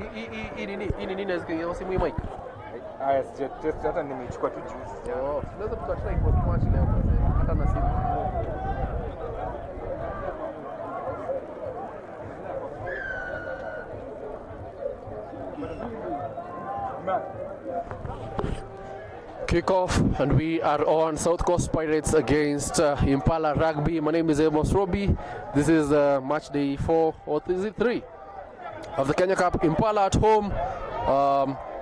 Hii nini nasikia simu mic. Just hata nimechukua tu juice. Tunaweza tukatry kwa match leo hata na simu. Kickoff, and we are on South Coast Pirates against Impala Rugby. My name is Amos Robbie. This is match day 4 or is it 3 of the Kenya Cup. Impala at home,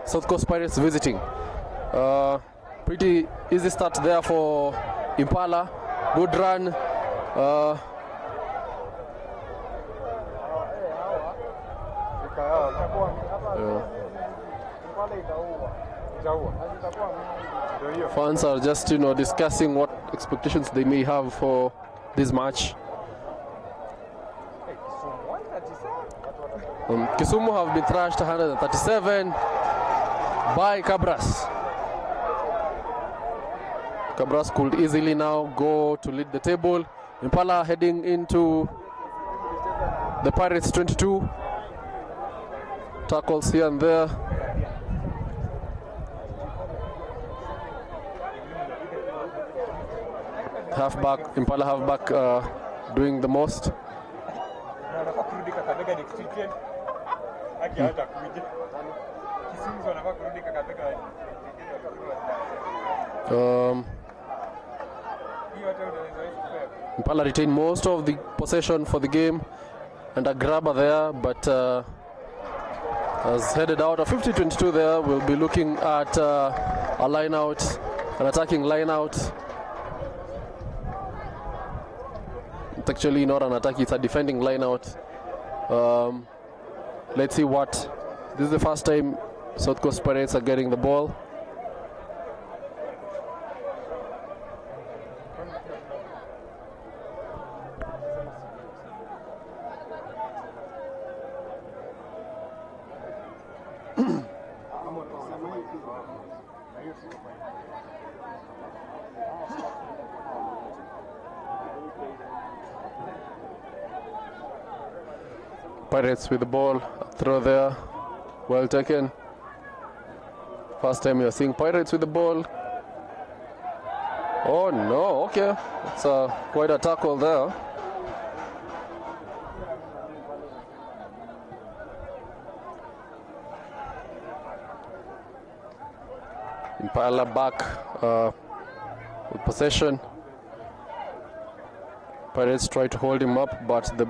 South Coast Pirates visiting. Pretty easy start there for Impala. Good run. Fans are just, discussing what expectations they may have for this match. Kisumu have been thrashed 137 by Cabras. Cabras could easily now go to lead the table. Impala heading into the Pirates 22. Tackles here and there. Halfback, Impala halfback doing the most. Impala retain most of the possession for the game, and a grabber there, but has headed out. A 50-22 there. We'll be looking at a line out, an attacking line out. It's actually not an attack, it's a defending line out. Let's see what. This is the first time South Coast Pirates are getting the ball. Pirates with the ball, throw there, well taken. First time you're seeing Pirates with the ball. Oh no, okay, it's quite a tackle there. Impala back with possession. Pirates try to hold him up, but the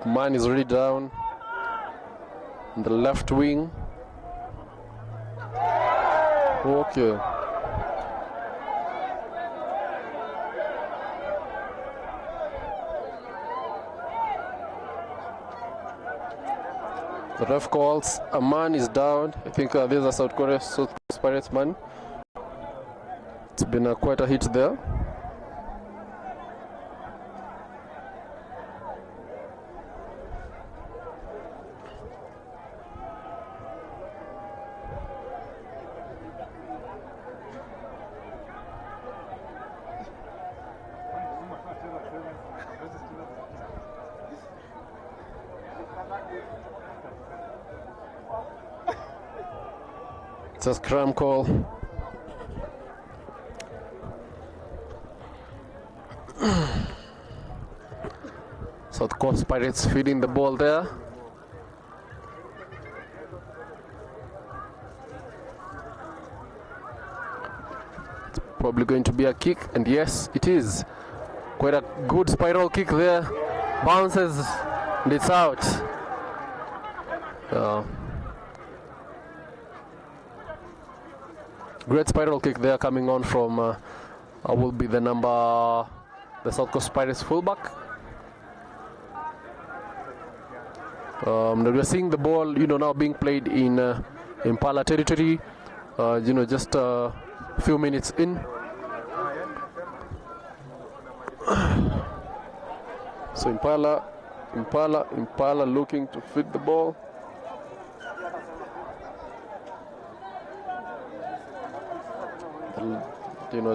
man is already down on the left wing. Okay. The ref calls a man is down. I think there's a South Coast Pirates man. It's been quite a hit there. It's a scrum call. South Coast Pirates feeding the ball there. It's probably going to be a kick, and yes, it is. Quite a good spiral kick there. Bounces, and it's out. Great spiral kick there coming on from will be the South Coast Pirates fullback. We're seeing the ball, now being played in Impala territory. Just a few minutes in. So Impala looking to feed the ball.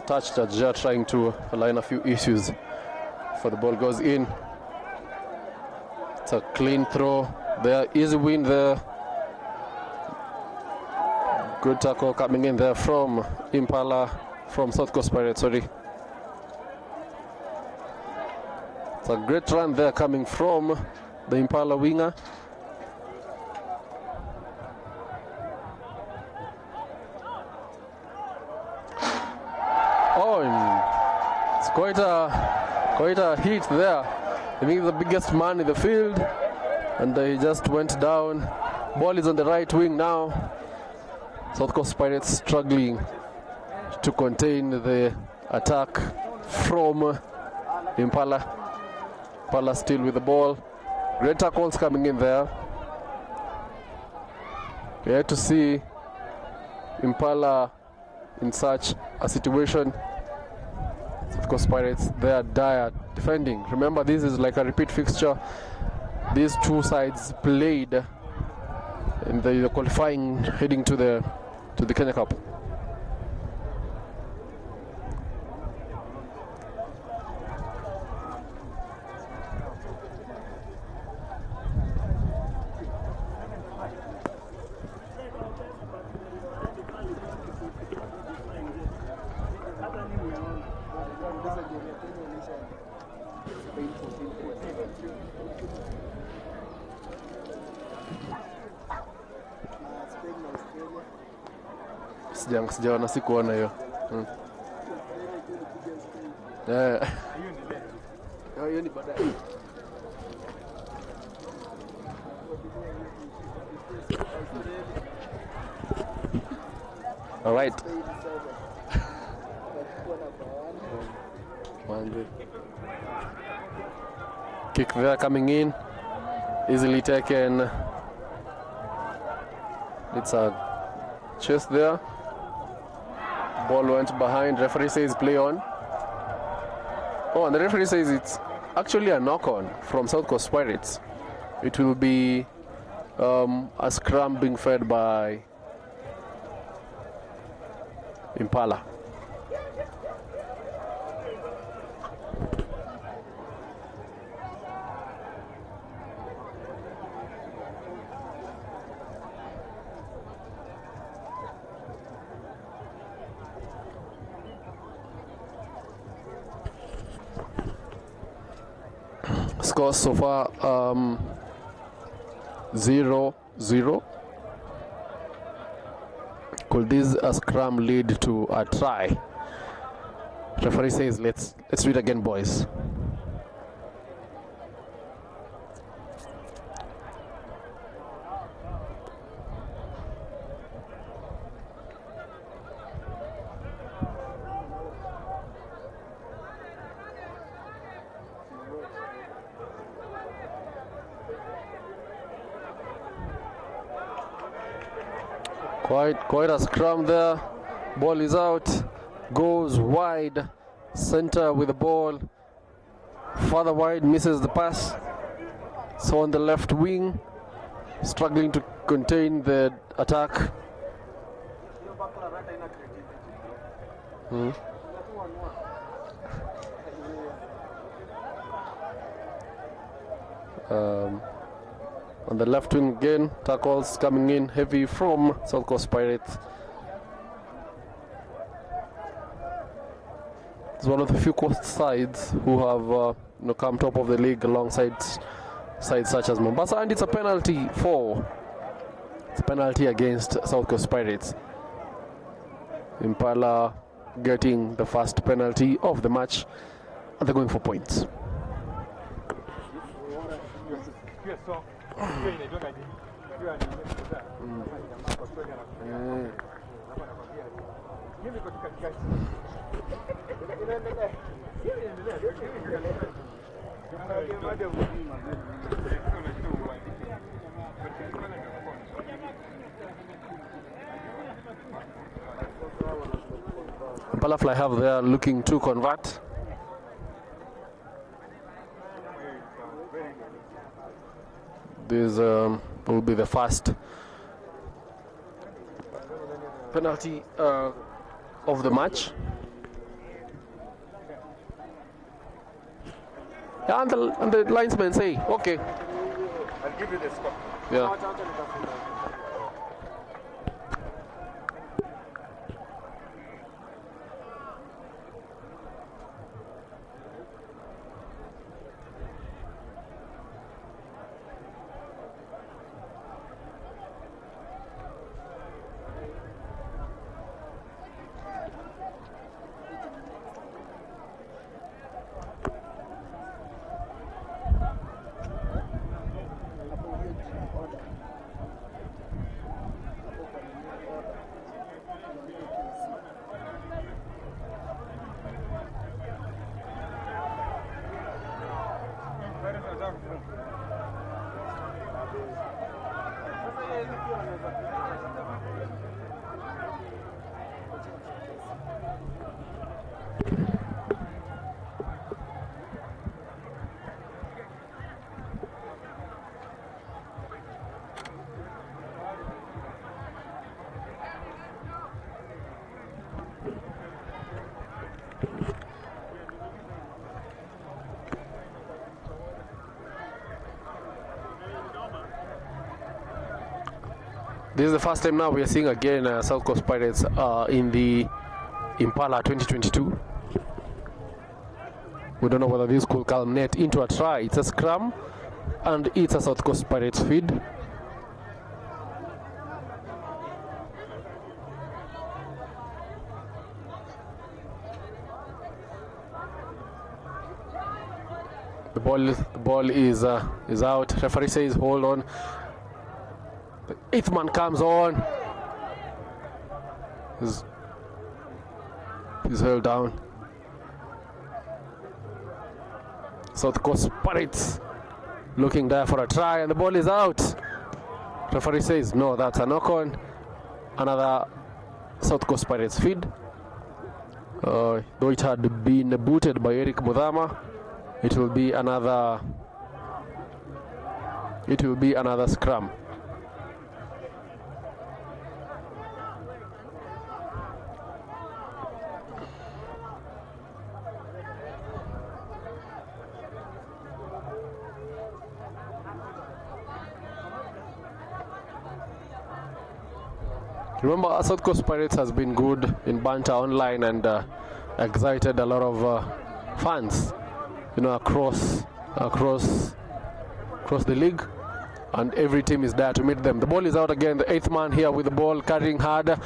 Touch that Jar trying to align a few issues before the ball goes in. It's a clean throw there, easy win there. Good tackle coming in there from Impala, from South Coast Pirates, sorry. It's a great run there coming from the Impala winger. Oh, and it's quite a hit there. I think the biggest man in the field, and he just went down. Ball is on the right wing now. South Coast Pirates struggling to contain the attack from Impala. Impala still with the ball. Great tackles coming in there. We had to see Impala in such a situation. South Coast Pirates, they are dire defending. Remember, this is like a repeat fixture. These two sides played in the qualifying heading to the Kenya Cup. Sijaona, sikuona hiyo. Hiyo ni baadaye. All right. Kick there coming in, easily taken. It's a chase there. Ball went behind. Referee says play on. Oh, and the referee says it's actually a knock-on from South Coast Pirates. It will be a scrum being fed by Impala. Scores so far 0-0. Could this scrum lead to a try? Referee says let's do it again, boys. Quite a scrum there. Ball is out, goes wide, center with the ball, further wide, misses the pass. So on the left wing, struggling to contain the attack. On the left wing again, tackles coming in heavy from South Coast Pirates. It's one of the few coast sides who have come top of the league alongside sides such as Mombasa, and it's a penalty against South Coast Pirates. Impala getting the first penalty of the match, and they're going for points. Impala Fly Half there looking to convert. This will be the first penalty of the match. Yeah, and the linesmen say, okay. I'll give you the score. Yeah. This is the first time now we are seeing again South Coast Pirates in the Impala 2022. We don't know whether this could culminate into a try. It's a scrum and it's a South Coast Pirates feed. The ball is out. Referee says hold on. The 8th man comes on. He's held down. South Coast Pirates looking there for a try, and the ball is out. Referee says no, that's a knock on. Another South Coast Pirates feed. Though it had been booted by Eric Mudhama, it will be another scrum. Remember, South Coast Pirates has been good in banter online and excited a lot of fans, you know, across the league, and every team is there to meet them. The ball is out again. The 8th man here with the ball, carrying hard,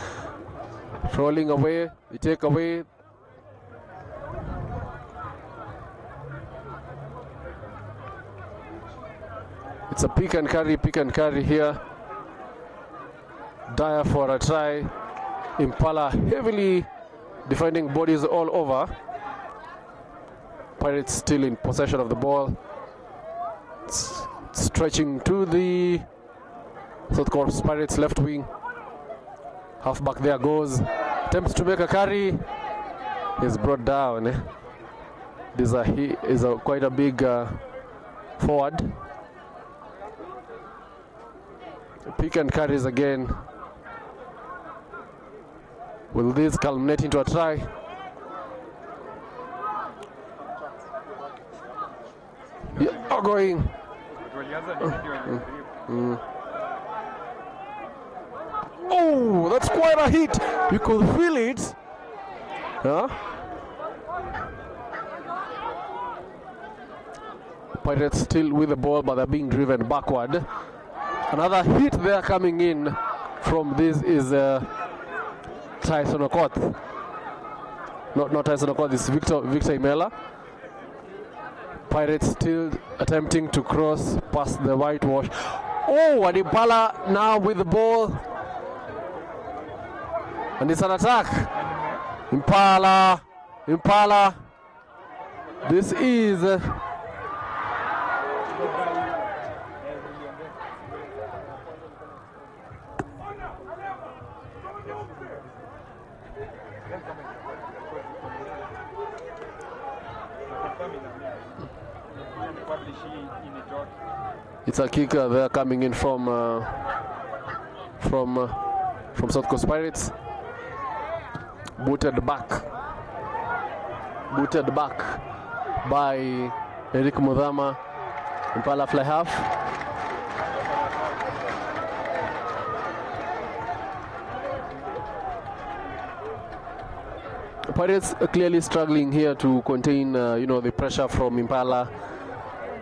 rolling away. They take away. It's a pick and carry here. Dire for a try. Impala heavily defending bodies all over. Pirates still in possession of the ball. It's stretching to the South Coast Pirates left wing. Halfback there goes. Attempts to make a carry. He's brought down. He is quite a big forward. Pick and carries again. Will this culminate into a try? Yeah, going. Oh, that's quite a hit. You could feel it. Huh? Pirates still with the ball, but they're being driven backward. Another hit there coming in from this is Tyson Okoth. Not Tyson Okoth, this is Victor Imela. Pirates still attempting to cross past the whitewash. Oh, and Impala now with the ball. And it's an attack. Impala. This is it's a kicker there coming in from South Coast Pirates. Booted back by Eric Mudhama. Impala fly half. Pirates are clearly struggling here to contain the pressure from Impala.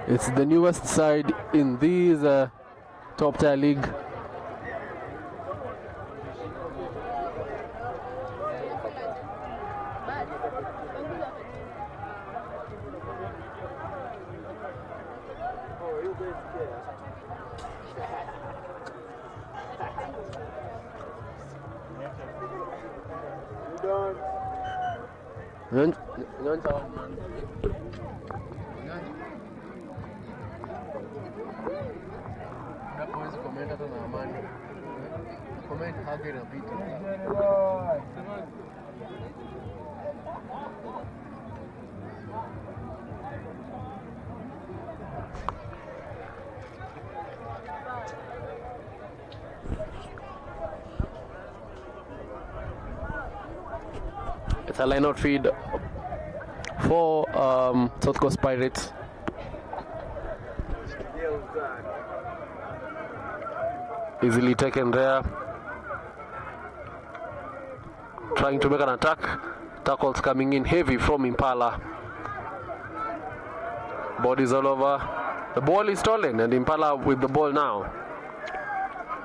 It's the newest side in this top tier league. It's a line-out feed for South Coast Pirates. Easily taken there. Trying to make an attack. Tackles coming in heavy from Impala. Bodies all over. The ball is stolen and Impala with the ball now.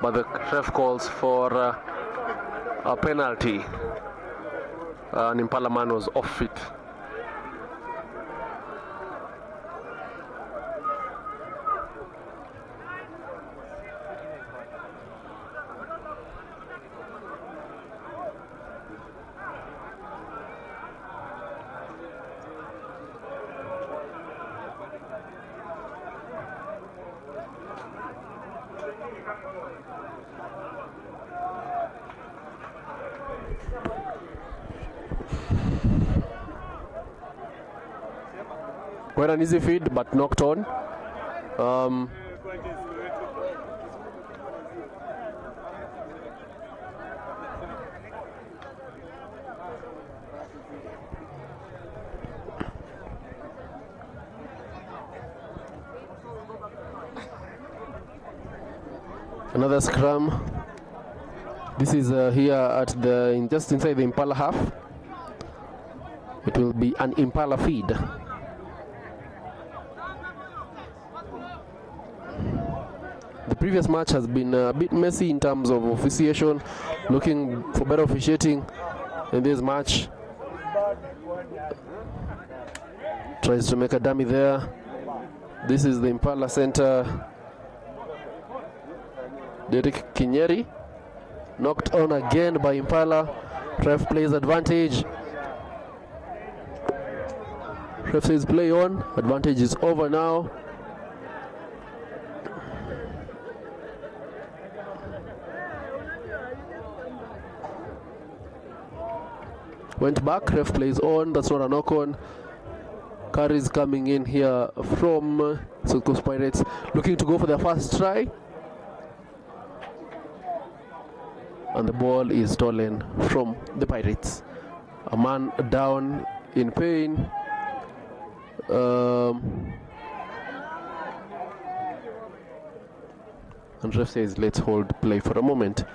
But the ref calls for a penalty. And Impala man was off it. Quite an easy feed, but knocked on. Another scrum. This is here at the just inside the Impala half. It will be an Impala feed. The previous match has been a bit messy in terms of officiation, looking for better officiating in this match. Tries to make a dummy there. This is the Impala center. Derek Kinyeri knocked on again by Impala. Ref plays advantage. Ref says play on. Advantage is over now. Went back, ref plays on, that's not a knock on. Carries coming in here from South Coast Pirates, looking to go for their first try. And the ball is stolen from the Pirates. A man down in pain. And ref says let's hold play for a moment.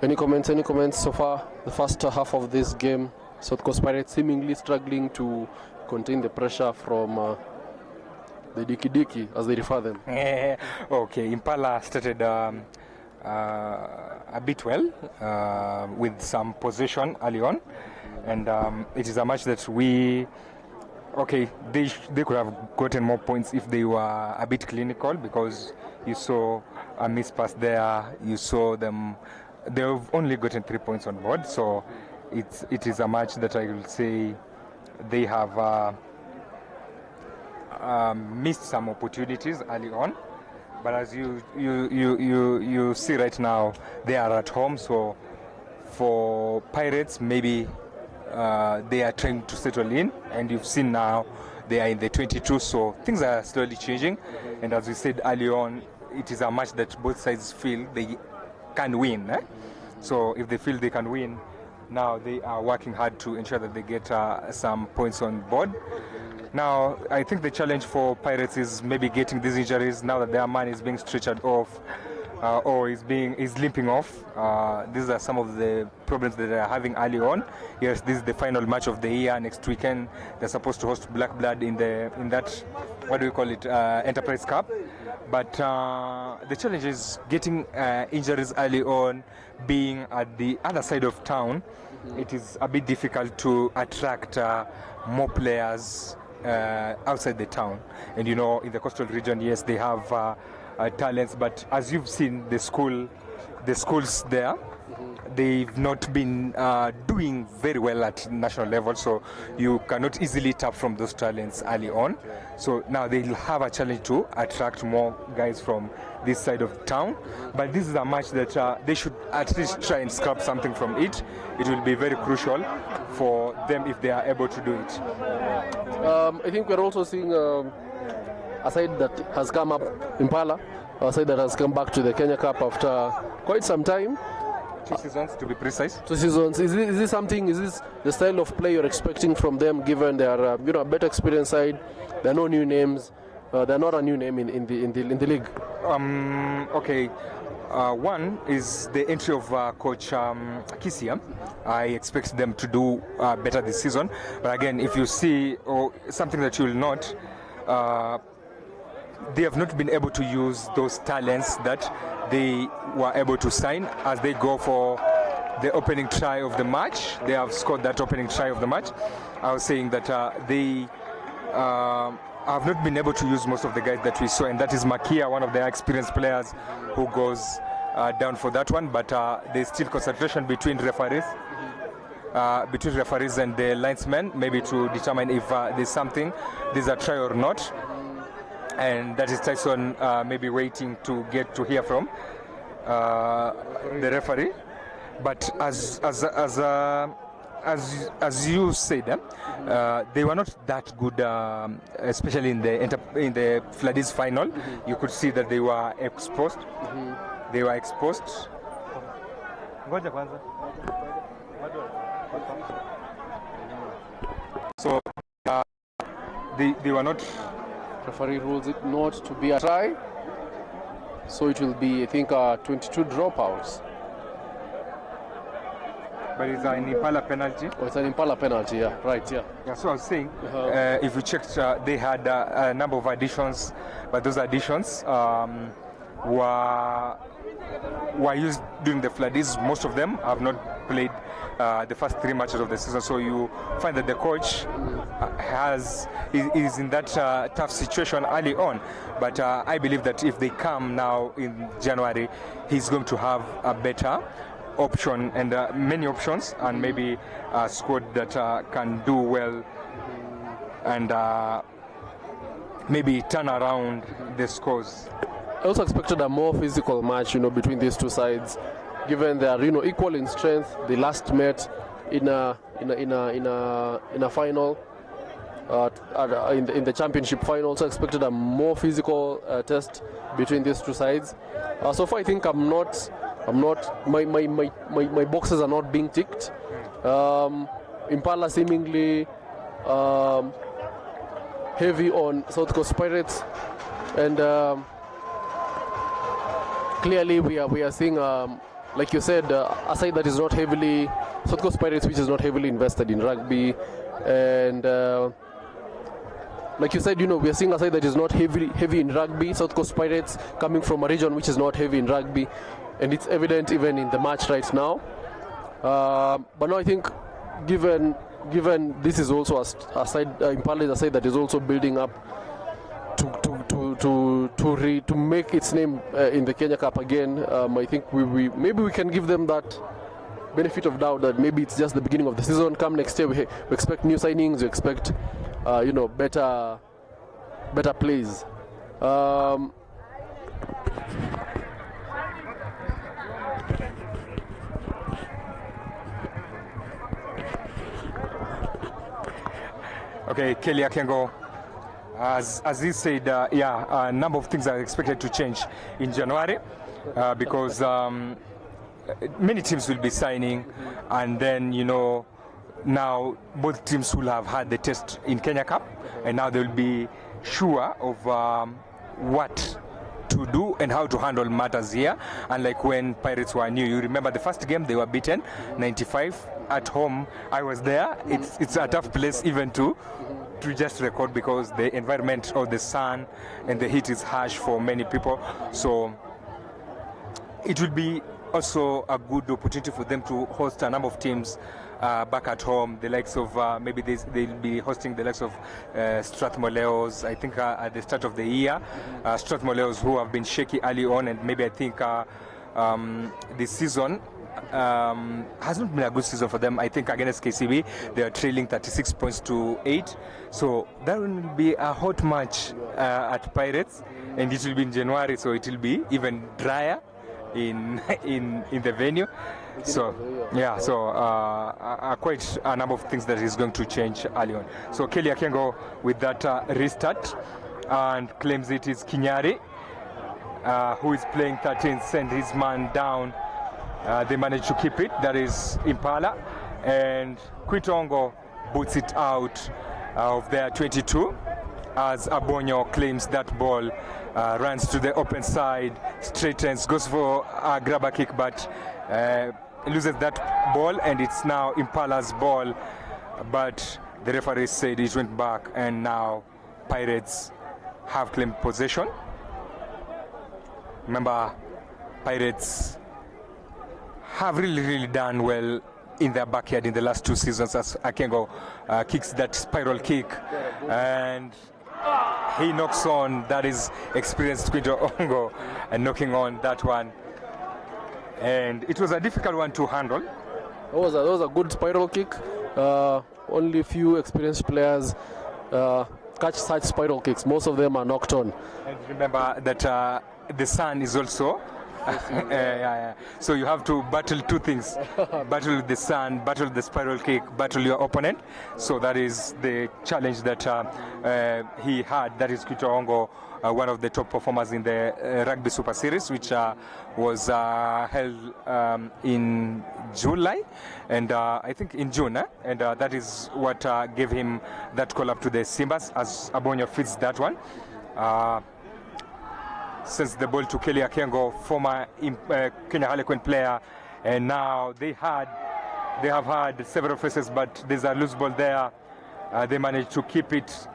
Any comments so far? The first half of this game, South Coast Pirates seemingly struggling to contain the pressure from the Diki as they refer them. Okay, Impala started a bit well with some possession early on, and it is a match that they could have gotten more points if they were a bit clinical, because you saw a missed pass there, you saw them. They've only gotten 3 points on board, so it is a match that I will say they have missed some opportunities early on. But as you see right now, they are at home, so for Pirates maybe they are trying to settle in, and you've seen now they are in the 22, so things are slowly changing. And as we said early on, it is a match that both sides feel they can win. So if they feel they can win, now they are working hard to ensure that they get some points on board. Now, I think the challenge for Pirates is maybe getting these injuries now that their man is being stretchered off. or is limping off. These are some of the problems that they are having early on. Yes, this is the final match of the year. Next weekend they're supposed to host Blad in that, what do we call it, Enterprise Cup. But the challenge is getting injuries early on. Being at the other side of town, it is a bit difficult to attract more players outside the town. And in the coastal region, yes, they have talents, but as you've seen, the schools there, they've not been doing very well at national level, so you cannot easily tap from those talents early on. So now they'll have a challenge to attract more guys from this side of town. But this is a match that they should at least try and scrap something from it. It will be very crucial for them if they are able to do it. I think we're also seeing a side that has come up, Impala, a side that has come back to the Kenya Cup after quite some time. 2 seasons, to be precise. 2 seasons. Is this something? Is this the style of play you're expecting from them? Given they are, a better experienced side, there are no new names. They're not a new name in the league. Okay. One is the entry of Coach Kisia. I expect them to do better this season. But again, if you see something that you will note, they have not been able to use those talents that they were able to sign as they go for the opening try of the match. They have scored that opening try of the match. I was saying that they have not been able to use most of the guys that we saw, and that is Makia, one of their experienced players, who goes down for that one. But there's still concentration between referees and the linesmen, maybe to determine if there's something, there's a try or not. And that is Tyson maybe waiting to get to hear from the referee. But as you said, they were not that good, especially in the Floodies final. You could see that they were exposed. They were exposed. So they were not. Referee rules it not to be a try, so it will be, I think, 22 dropouts. But it's an Impala penalty. Oh, it's an Impala penalty, yeah, right, yeah. Yeah, so I was saying, if you checked, they had a number of additions, but those additions were used during the Floodies. Most of them have not played the first 3 matches of the season, so you find that the coach is in that tough situation early on. But I believe that if they come now in January, he's going to have a better option and many options, and maybe a squad that can do well and maybe turn around the scores. I also expected a more physical match, between these two sides, given they are, equal in strength. They last met in a final, in the championship final. Also expected a more physical test between these two sides. So far, I think my boxes are not being ticked. Impala seemingly heavy on South Coast Pirates, and clearly we are seeing, like you said, a side that is not heavily, South Coast Pirates, which is not heavily invested in rugby, and like you said, we are seeing a side that is not heavy in rugby. South Coast Pirates coming from a region which is not heavy in rugby, and it's evident even in the match right now. But now I think, given this is also a side, Impala is a side that is also building up to make its name in the Kenya Cup again. I think maybe we can give them that benefit of doubt that maybe it's just the beginning of the season. Come next year, we expect new signings. We expect better plays. Okay, Kelly Akengo. As he said, a number of things are expected to change in January because many teams will be signing, and then now both teams will have had the test in Kenya Cup, and now they will be sure of what to do and how to handle matters here. Unlike when Pirates were new, you remember the first game they were beaten 95 at home. I was there. It's a tough place even to just record because the environment of the sun and the heat is harsh for many people. So it will be also a good opportunity for them to host a number of teams back at home, the likes of maybe they'll be hosting the likes of Strathmoleos, I think at the start of the year. Strathmoleos who have been shaky early on, and maybe I think this season has not been a good season for them. I think against KCB they are trailing 36 points to 8, so that will be a hot match at Pirates, and it will be in January, so it will be even drier in the venue. So yeah, so quite a number of things that is going to change early on. So Kelly Akengo with that restart and claims it is Kinyari who is playing 13th, send his man down. They managed to keep it. That is Impala, and Kwitongo boots it out of their 22 as Abonyo claims that ball, runs to the open side, straightens, goes for a grabber kick, but loses that ball, and it's now Impala's ball. But the referee said it went back, and now Pirates have claimed possession. Remember, Pirates have really done well in their backyard in the last 2 seasons as Akengo kicks that spiral kick, and he knocks on. That is experienced Quinto Ongo and knocking on that one, and it was a difficult one to handle. That was a good spiral kick. Only few experienced players catch such spiral kicks. Most of them are knocked on. And remember that the sun is also so you have to battle 2 things: battle the sun, battle the spiral kick, battle your opponent. So that is the challenge that he had. That is Quito Ongo, one of the top performers in the Rugby Super Series, which was held in July, and I think in June, and that is what gave him that call up to the Simbas, as Abonyo fits that one. Sends the ball to Kelly Akengo, former Kenya Harlequin player, and now they have had several faces, but there's a loose ball there. They managed to keep it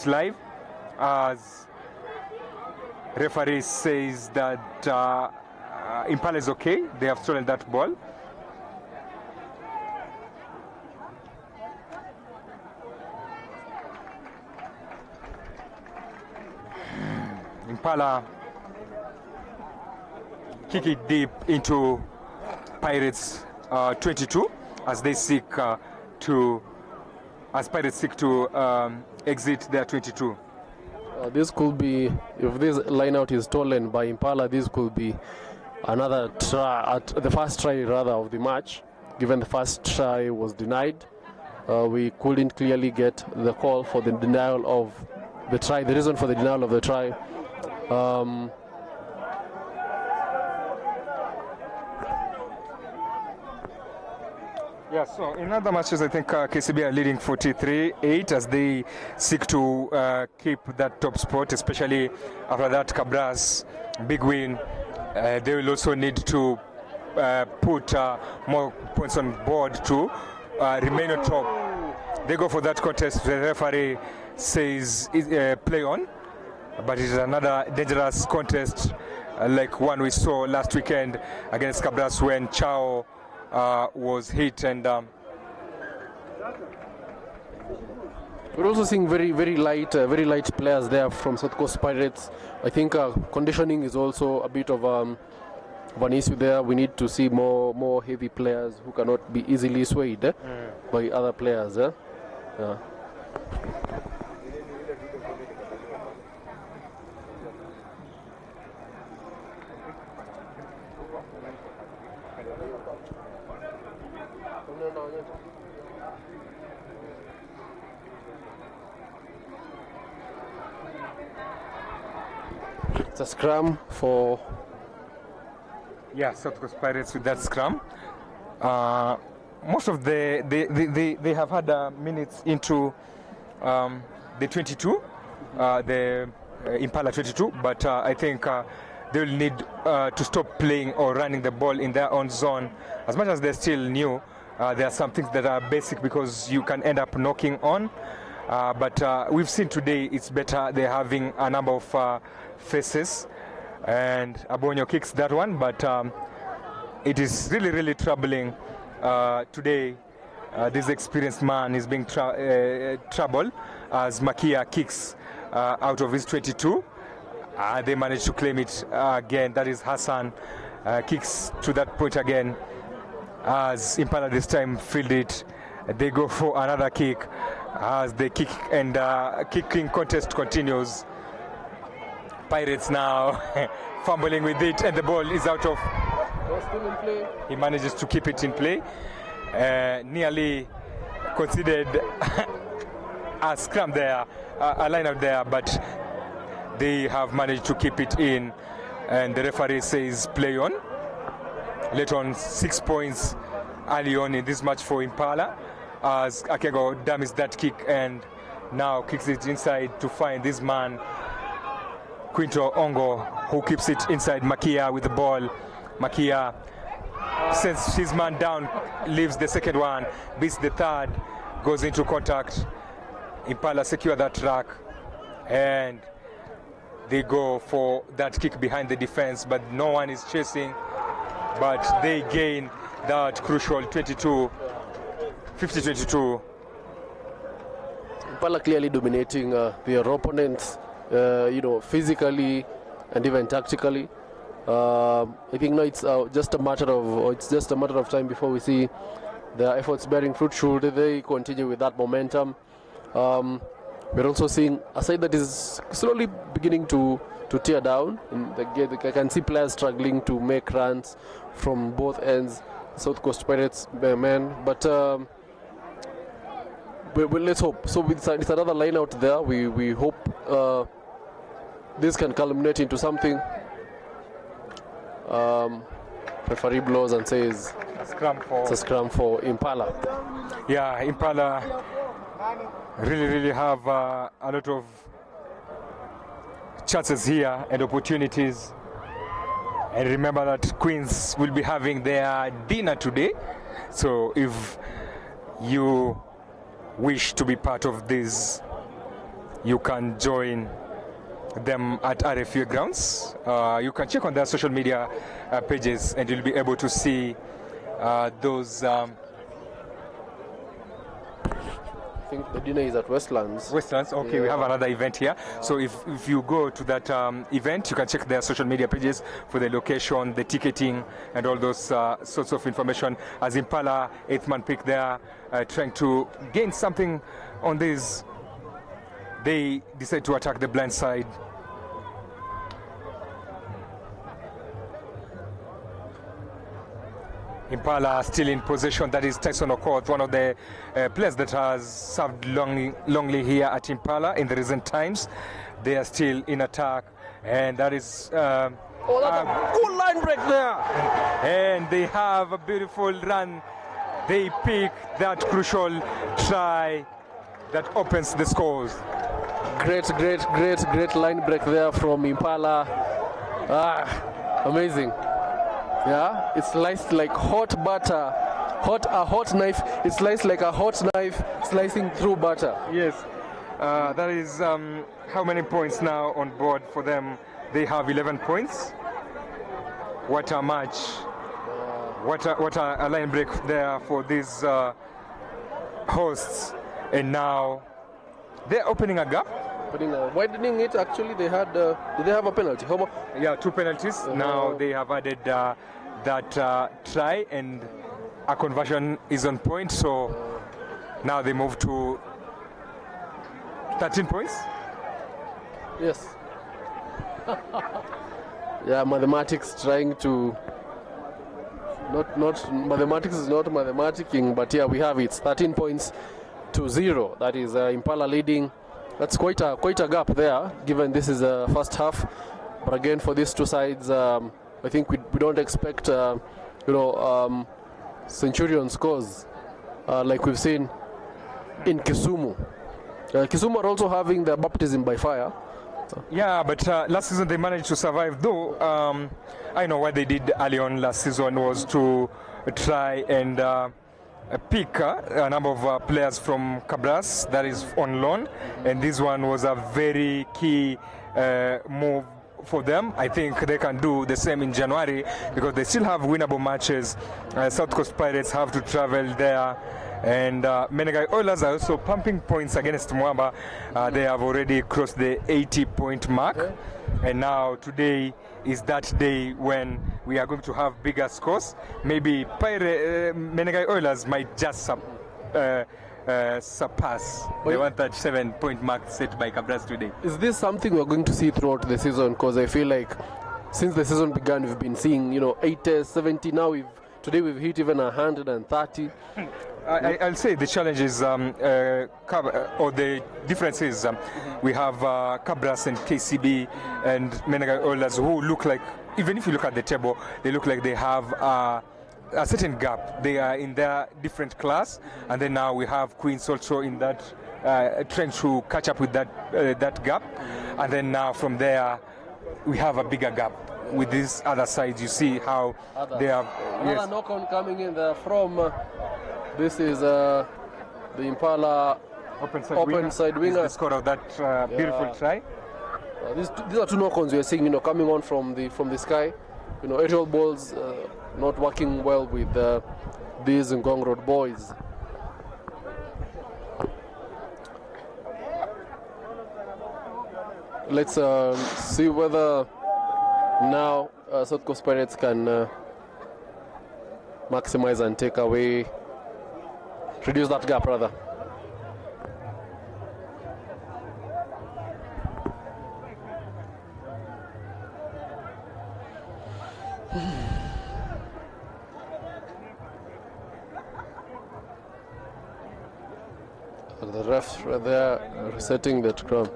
live, as referee says that Impala is okay. They have stolen that ball. Impala kick it deep into Pirates 22 as they seek Pirates seek to exit their 22. This could be, if this line out is stolen by Impala, this could be another try, at the first try rather of the match. Given the first try was denied, we couldn't clearly get the call for the denial of the try, the reason for the denial of the try. Yeah, so in other matches, I think KCB are leading 43-8 as they seek to keep that top spot, especially after that Cabras big win. They will also need to put more points on board to remain on top. They go for that contest. The referee says play on, but it is another dangerous contest like one we saw last weekend against Cabras when Chao was hit, and we're also seeing very light players there from South Coast Pirates. I think conditioning is also a bit of an issue there. We need to see more heavy players who cannot be easily swayed by other players. Yeah. It's a scrum for South Coast Pirates with that scrum. Most of they have had minutes into the 22. The Impala 22, but I think they will need to stop playing or running the ball in their own zone. As much as they're still new, there are some things that are basic because you can end up knocking on. But we've seen today it's better. They're having a number of faces, and Abonyo kicks that one, but it is really, really troubling today. This experienced man is being troubled as Makia kicks out of his 22. They managed to claim it again. That is Hassan kicks to that point again as Impala this time field it. They go for another kick as they kick, and kicking contest continues. Pirates now fumbling with it, and the ball is out of. Still in play. He manages to keep it in play. Nearly considered a scrum there, a line out there, but they have managed to keep it in, and the referee says play on. Later on, 6 points early on in this match for Impala as Akego dummies that kick and now kicks it inside to find this man Quinto Ongo, who keeps it inside Makia with the ball. Makia sends his man down, leaves the second one, beats the third, goes into contact. Impala secure that track, and they go for that kick behind the defense, but no one is chasing. But they gain that crucial 50-22. Impala clearly dominating their opponents, physically and even tactically. I think now it's just a matter of time before we see their efforts bearing fruit. Should they continue with that momentum? We're also seeing a side that is slowly beginning to tear down. I can see players struggling to make runs from both ends. South Coast Pirates men, but let's hope. So it's another line out there. We hope this can culminate into something. Referee blows and says it's a scrum for Impala. Yeah, Impala really have a lot of chances here and opportunities. And remember that Quins will be having their dinner today. So if you wish to be part of this, you can join them at RFU grounds. You can check on their social media pages and you'll be able to see those. I think the dinner is at Westlands. Okay, yeah. We have another event here. So if you go to that event, you can check their social media pages for the location, the ticketing, and all those sorts of information. As Impala, 8th man pick there, trying to gain something on this. They decide to attack the blind side. Impala still in possession. That is Tyson Okoth, one of the players that has served longly here at Impala in the recent times. They are still in attack, and that is that's a good line break there. And they have a beautiful run. They pick that crucial try that opens the scores. Great line break there from Impala. Amazing. Yeah, it's sliced like hot butter. A hot knife. It's sliced like a hot knife slicing through butter. Yes. That is how many points now on board for them? They have 11 points. What a match. What a line break there for these hosts. And now they're opening a gap. Widening it, actually. They had. Did they have a penalty? Yeah, 2 penalties. Now they have added that try, and a conversion is on point. So now they move to 13 points. Yes. Yeah, mathematics trying to. Not mathematics is not mathematicking, but yeah, we have it. 13 points to 0. That is Impala leading. That's quite a gap there, given this is the first half. But again, for these two sides, I think we don't expect, Centurion scores like we've seen in Kisumu. Kisumu are also having their baptism by fire. Yeah, but last season they managed to survive. Though I know what they did early on last season was to try and pick a number of players from Cabras that is on loan, and this one was a very key move for them. I think they can do the same in January because they still have winnable matches. South Coast Pirates have to travel there, and Menengai Oilers are also pumping points against Mwamba. They have already crossed the 80-point mark, and now today is that day when we are going to have bigger scores. Maybe Menengai Oilers might just surpass the 137-point mark set by Cabras today. Is this something we're going to see throughout the season? Because I feel like since the season began, we've been seeing 80, 70. Now today we've hit even 130. I'll say the challenge is, or the difference is, we have Cabras and KCB and Menengai Oilers who look like, even if you look at the table, they look like they have a certain gap. They are in their different class, and then now we have Quins also in that trying to catch up with that gap, and then now from there we have a bigger gap. With these other sides, you see how they have. Another knock-on coming in there from. This is the Impala open side winger. The score of that beautiful try. These are two knock-ons we are seeing, coming on from the sky. Aerial balls not working well with these Ngong Road boys. Let's see whether now South Coast Pirates can maximize and take away. Reduce that gap, rather. The refs right there resetting the scrum.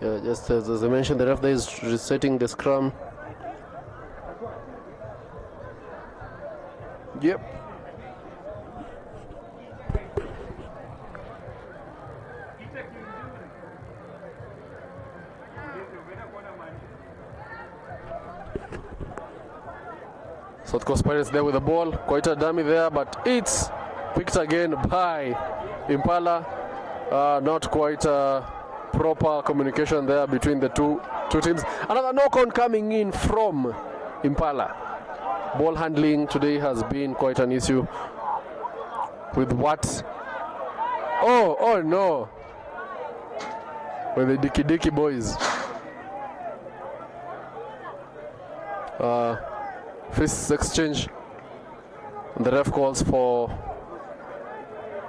Yeah, just as I mentioned, the ref there is resetting the scrum. Yep. South Coast Pirates there with the ball. Quite a dummy there, but it's picked again by Impala. Not quite proper communication there between the two teams. Another knock-on coming in from Impala. Ball handling today has been quite an issue with what? Oh no! With the Dicky boys. Fists exchange. And the ref calls for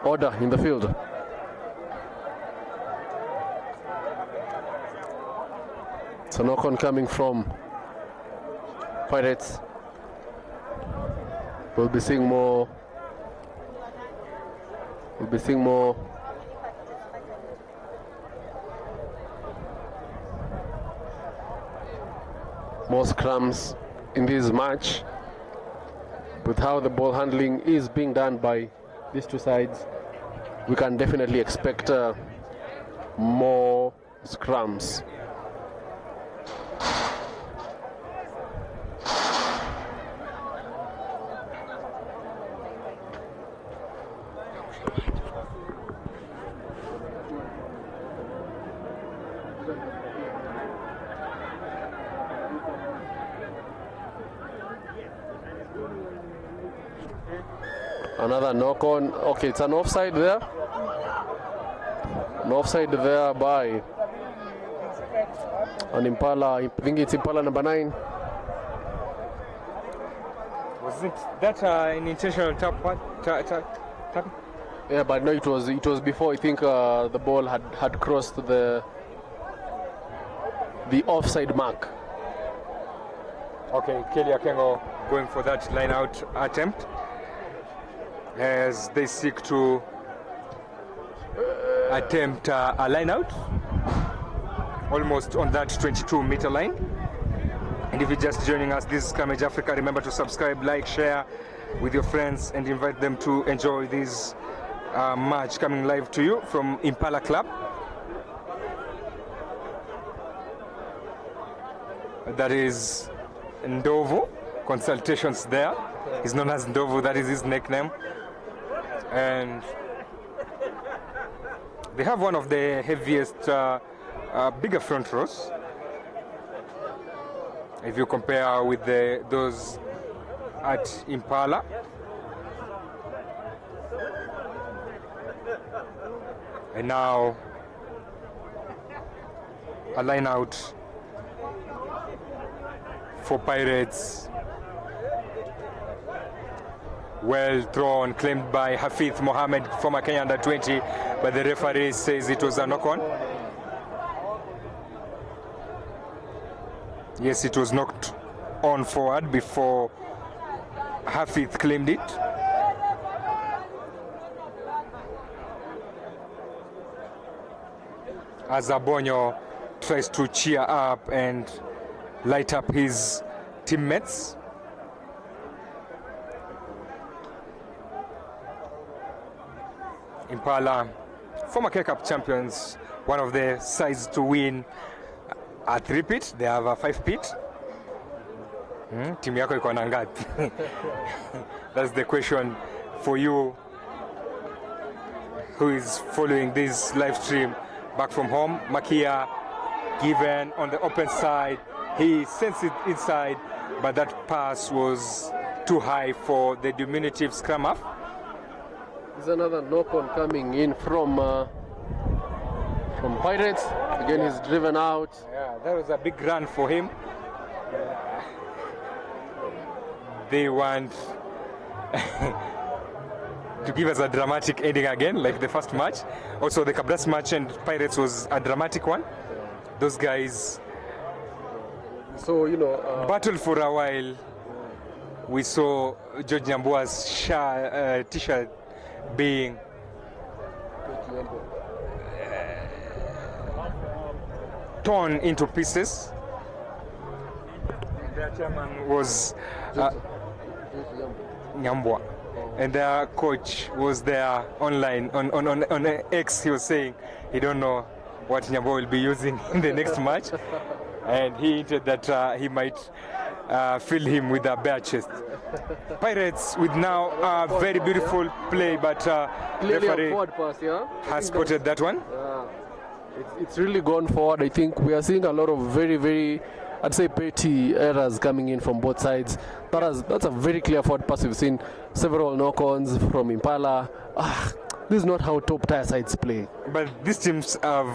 order in the field. It's a knock-on coming from Pirates. We'll be seeing more. More scrums in this match. With how the ball handling is being done by these two sides, we can definitely expect more scrums. Another knock on. Okay, it's an offside there. An offside there by an Impala. I think it's Impala number 9. Wasn't that an intentional tap? Yeah, but no, it was before. I think the ball had crossed the offside mark. Okay, Kelly Akengo going for that line out attempt as they seek to attempt a line out almost on that 22-meter line. And if you're just joining us, this is Scrimmage Africa. Remember to subscribe, like, share with your friends and invite them to enjoy these match coming live to you from Impala Club. That is Ndovu. Consultations there. He's known as Ndovu, that is his nickname. And they have one of the heaviest, bigger front rows. If you compare with those at Impala. And now a line out for Pirates. Well thrown, claimed by Hafith Mohammed, former Kenya under-20, but the referee says it was a knock-on. Yes, it was knocked on forward before Hafith claimed it. As Abonyo tries to cheer up and light up his teammates. Impala, former K-Cup champions, one of the sides to win a three-pit. They have a five-pit. Team yako iko na ngapi? That's the question for you who is following this live stream back from home. Makia given on the open side. He sends it inside, but that pass was too high for the diminutive scrum half. There's another knock-on coming in from Pirates. Again, he's driven out. Yeah, that was a big run for him. They want to give us a dramatic ending again, like the first match. Also, the Kabras match and Pirates was a dramatic one. Those guys, so battled for a while. We saw George Nyambua's t-shirt being torn into pieces. Their chairman was Nyambua, and their coach was there online on X. He was saying he don't know what Nyambua will be using in the next match, and he hinted that he might fill him with a bare chest. Pirates with now a very beautiful play, but referee has spotted that one. It's really gone forward. I think we are seeing a lot of very, I'd say, petty errors coming in from both sides. That's a very clear forward pass. We've seen several knock-ons from Impala. This is not how top-tier sides play. But these teams have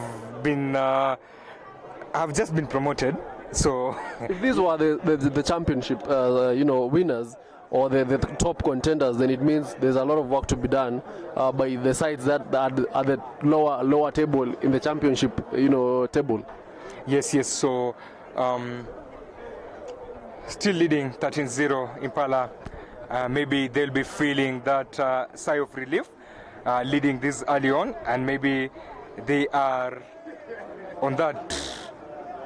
just been promoted. So if these were the championship, winners or the top contenders, then it means there's a lot of work to be done by the sides that are the lower table in the championship, table. Yes. So still leading 13-0 Impala. Maybe they'll be feeling that sigh of relief, leading this early on, and maybe they are on that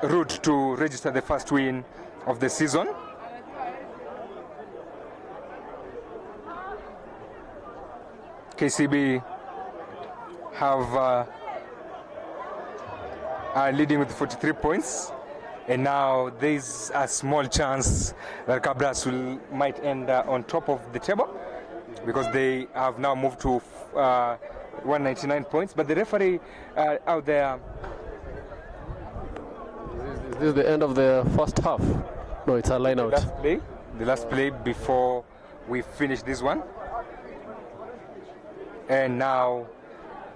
route to register the first win of the season. KCB are leading with 43 points, and now there's a small chance that Cabras might end on top of the table, because they have now moved to 199 points. But the referee out there. Is this the end of the first half? No, it's a line out. The last play before we finish this one. And now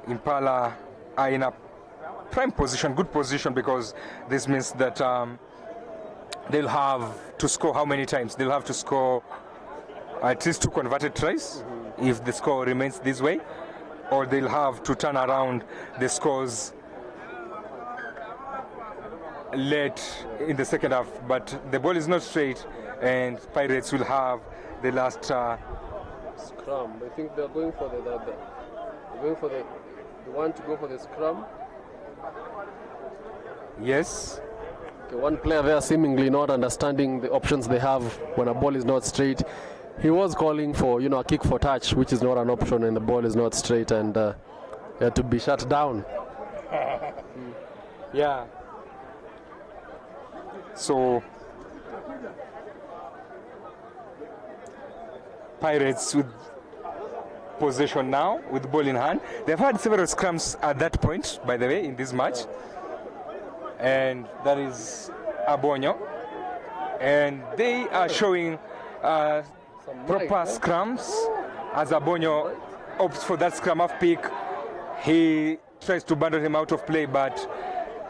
Impala are in a prime position, good position, because this means that they'll have to score how many times? They'll have to score at least 2 converted tries if the score remains this way, or they'll have to turn around the scores late in the second half. But the ball is not straight, and Pirates will have the last scrum. I think they're going for they want to go for the scrum. Yes. Okay, one player there seemingly not understanding the options they have when a ball is not straight. he was calling for, a kick for touch, which is not an option, and the ball is not straight, and he had to be shut down. Yeah. So Pirates with possession now, with the ball in hand. They've had several scrums at that point, by the way, in this match. And that is Abonyo. And they are showing proper scrums as Abonyo opts for that scrum half pick. He tries to bundle him out of play, but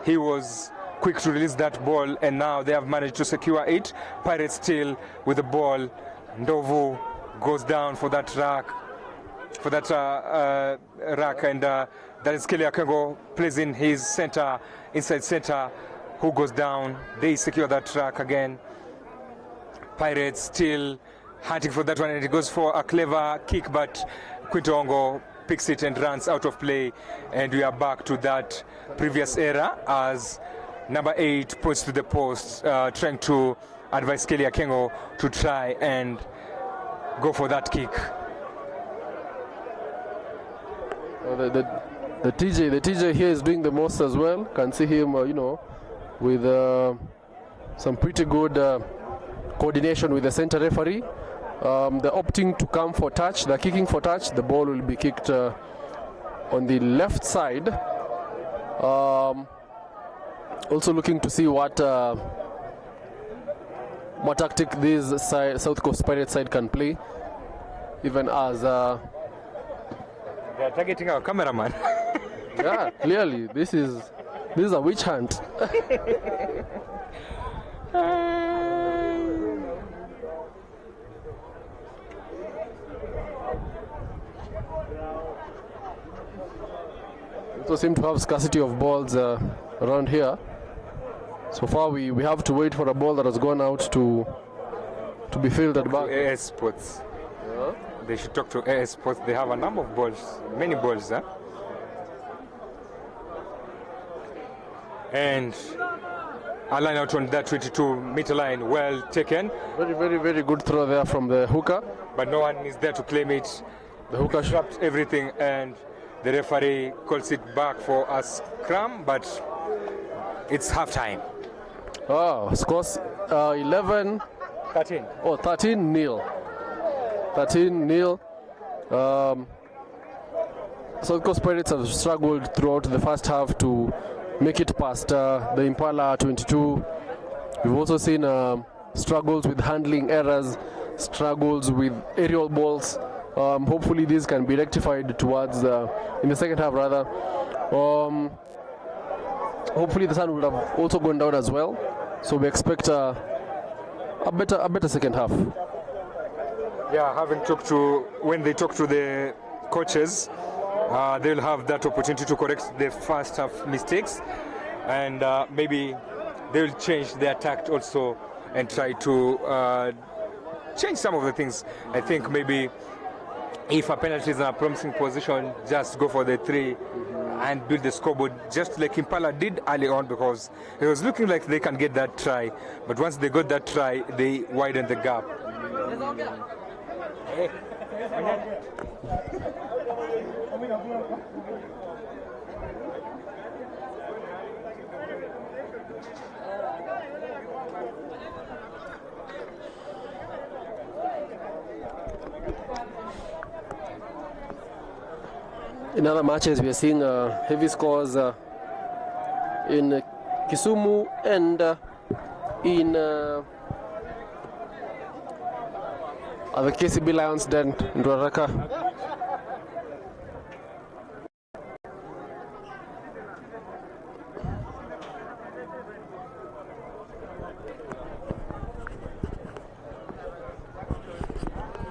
he was quick to release that ball, and now they have managed to secure it. Pirates still with the ball. Ndovu goes down for that rack, and that is Kelly Akengo plays in his center, inside center, who goes down. They secure that track again. Pirates still hunting for that one, and he goes for a clever kick, but Quintongo picks it and runs out of play, and we are back to that previous era as number 8 points to the post, trying to advise Kelly Akengo to try and go for that kick. The TJ here is doing the most as well. Can see him, with some pretty good coordination with the center referee. They're opting to come for touch. They're kicking for touch. The ball will be kicked on the left side. Also looking to see what tactic this South Coast Pirates side can play, even as they are targeting our cameraman. Yeah, clearly this is a witch hunt. Also seem to have scarcity of balls around here. So far we have to wait for a ball that has gone out to be fielded back. AS Sports. Yeah. They should talk to AS Sports. They have a number of balls, many balls, huh? And a line out on that 22-meter line, well taken. Very, very, very good throw there from the hooker. But no one is there to claim it. The hooker dropped everything, and the referee calls it back for a scrum, but it's half-time. Oh, scores 11. 13. Oh, 13-0. 13-0. South Coast Pirates have struggled throughout the first half to make it past the Impala 22. We've also seen struggles with handling errors, struggles with aerial balls. Hopefully these can be rectified towards in the second half rather. Hopefully the sun would have also gone down as well, so we expect a better second half. Yeah, when they talk to the coaches, they'll have that opportunity to correct the first half mistakes, and maybe they'll change their tact also and try to change some of the things. I think maybe if a penalty is in a promising position, just go for the 3 and build the scoreboard, just like Impala did early on, because it was looking like they can get that try. But once they got that try, they widened the gap. In other matches, we are seeing heavy scores in Kisumu and in the KCB Lions Den in Ruaraka.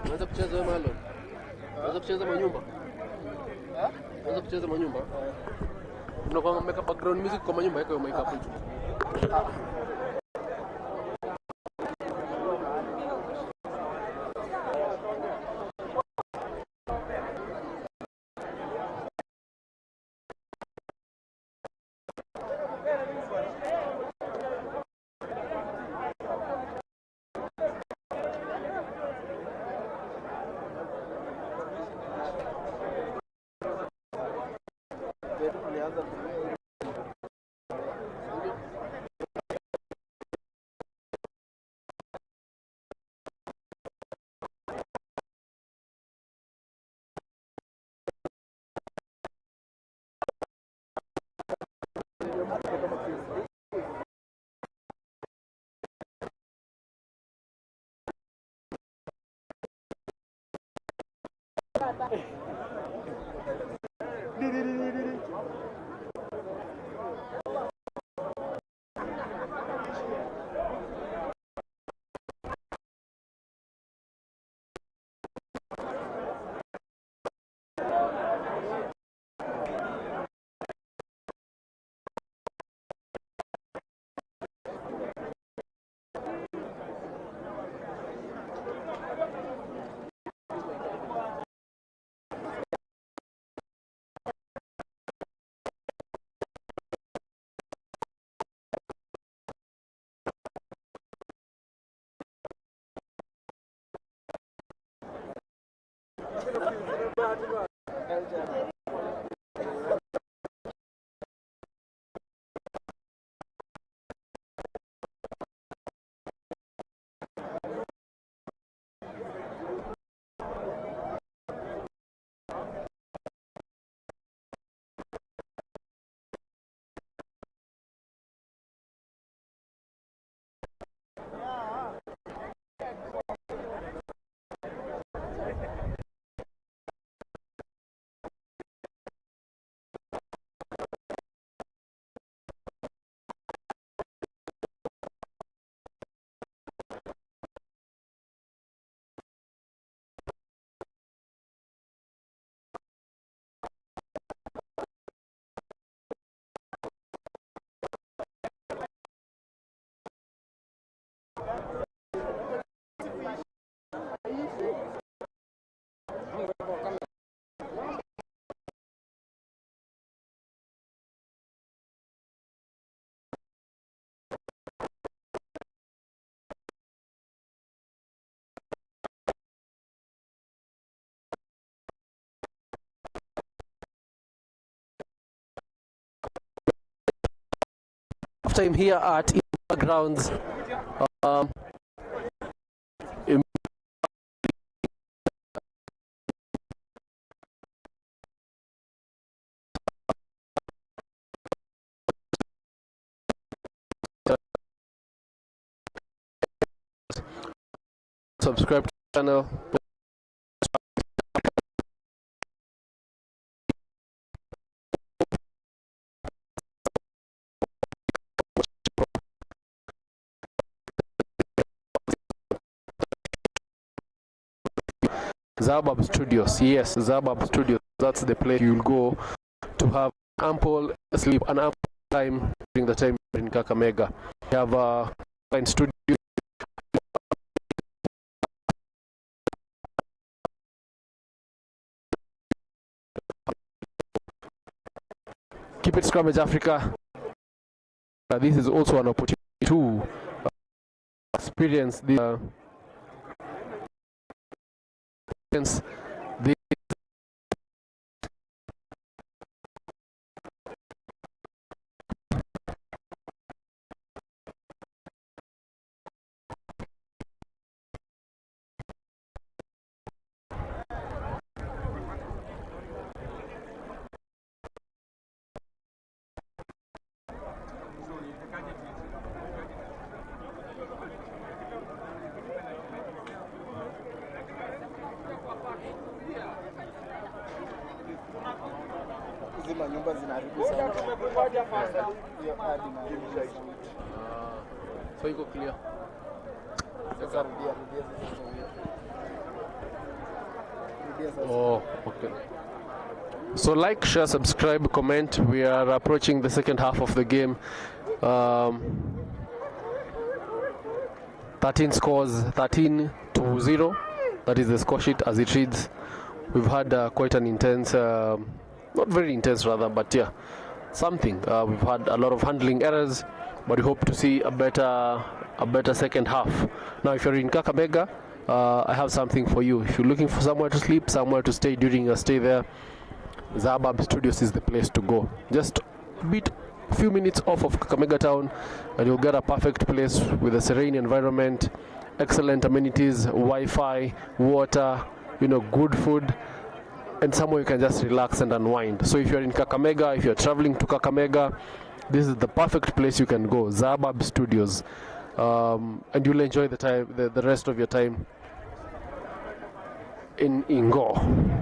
Unaweza kucheza malo? Unaweza kucheza manyumba? Unaweza kucheza manyumba? Unakuwa mmeka background music kwa manyumba yako mic hapo juu. Time here at Impala grounds. Subscribe to the channel. Zabab Studios, yes, Zabab Studios. That's the place you'll go to have ample sleep and ample time during the time in Kakamega. We have a fine studio. Keep it Scrummage Africa. This is also an opportunity to experience the so you go clear. Oh, okay. So like, share, subscribe, comment. We are approaching the second half of the game. 13 scores, 13-0. That is the score sheet as it reads. We've had quite an intense, not very intense rather, but yeah, something. We've had a lot of handling errors, but we hope to see a better second half. Now, if you're in Kakamega, I have something for you. If you're looking for somewhere to sleep, somewhere to stay during your stay there, Zabab Studios is the place to go. Just a few minutes off of Kakamega town, and you'll get a perfect place with a serene environment, excellent amenities, Wi-Fi, water, good food, and somewhere you can just relax and unwind. So if you're in Kakamega, if you're traveling to Kakamega, this is the perfect place you can go, Zabab Studios, and you'll enjoy the rest of your time in Ingo.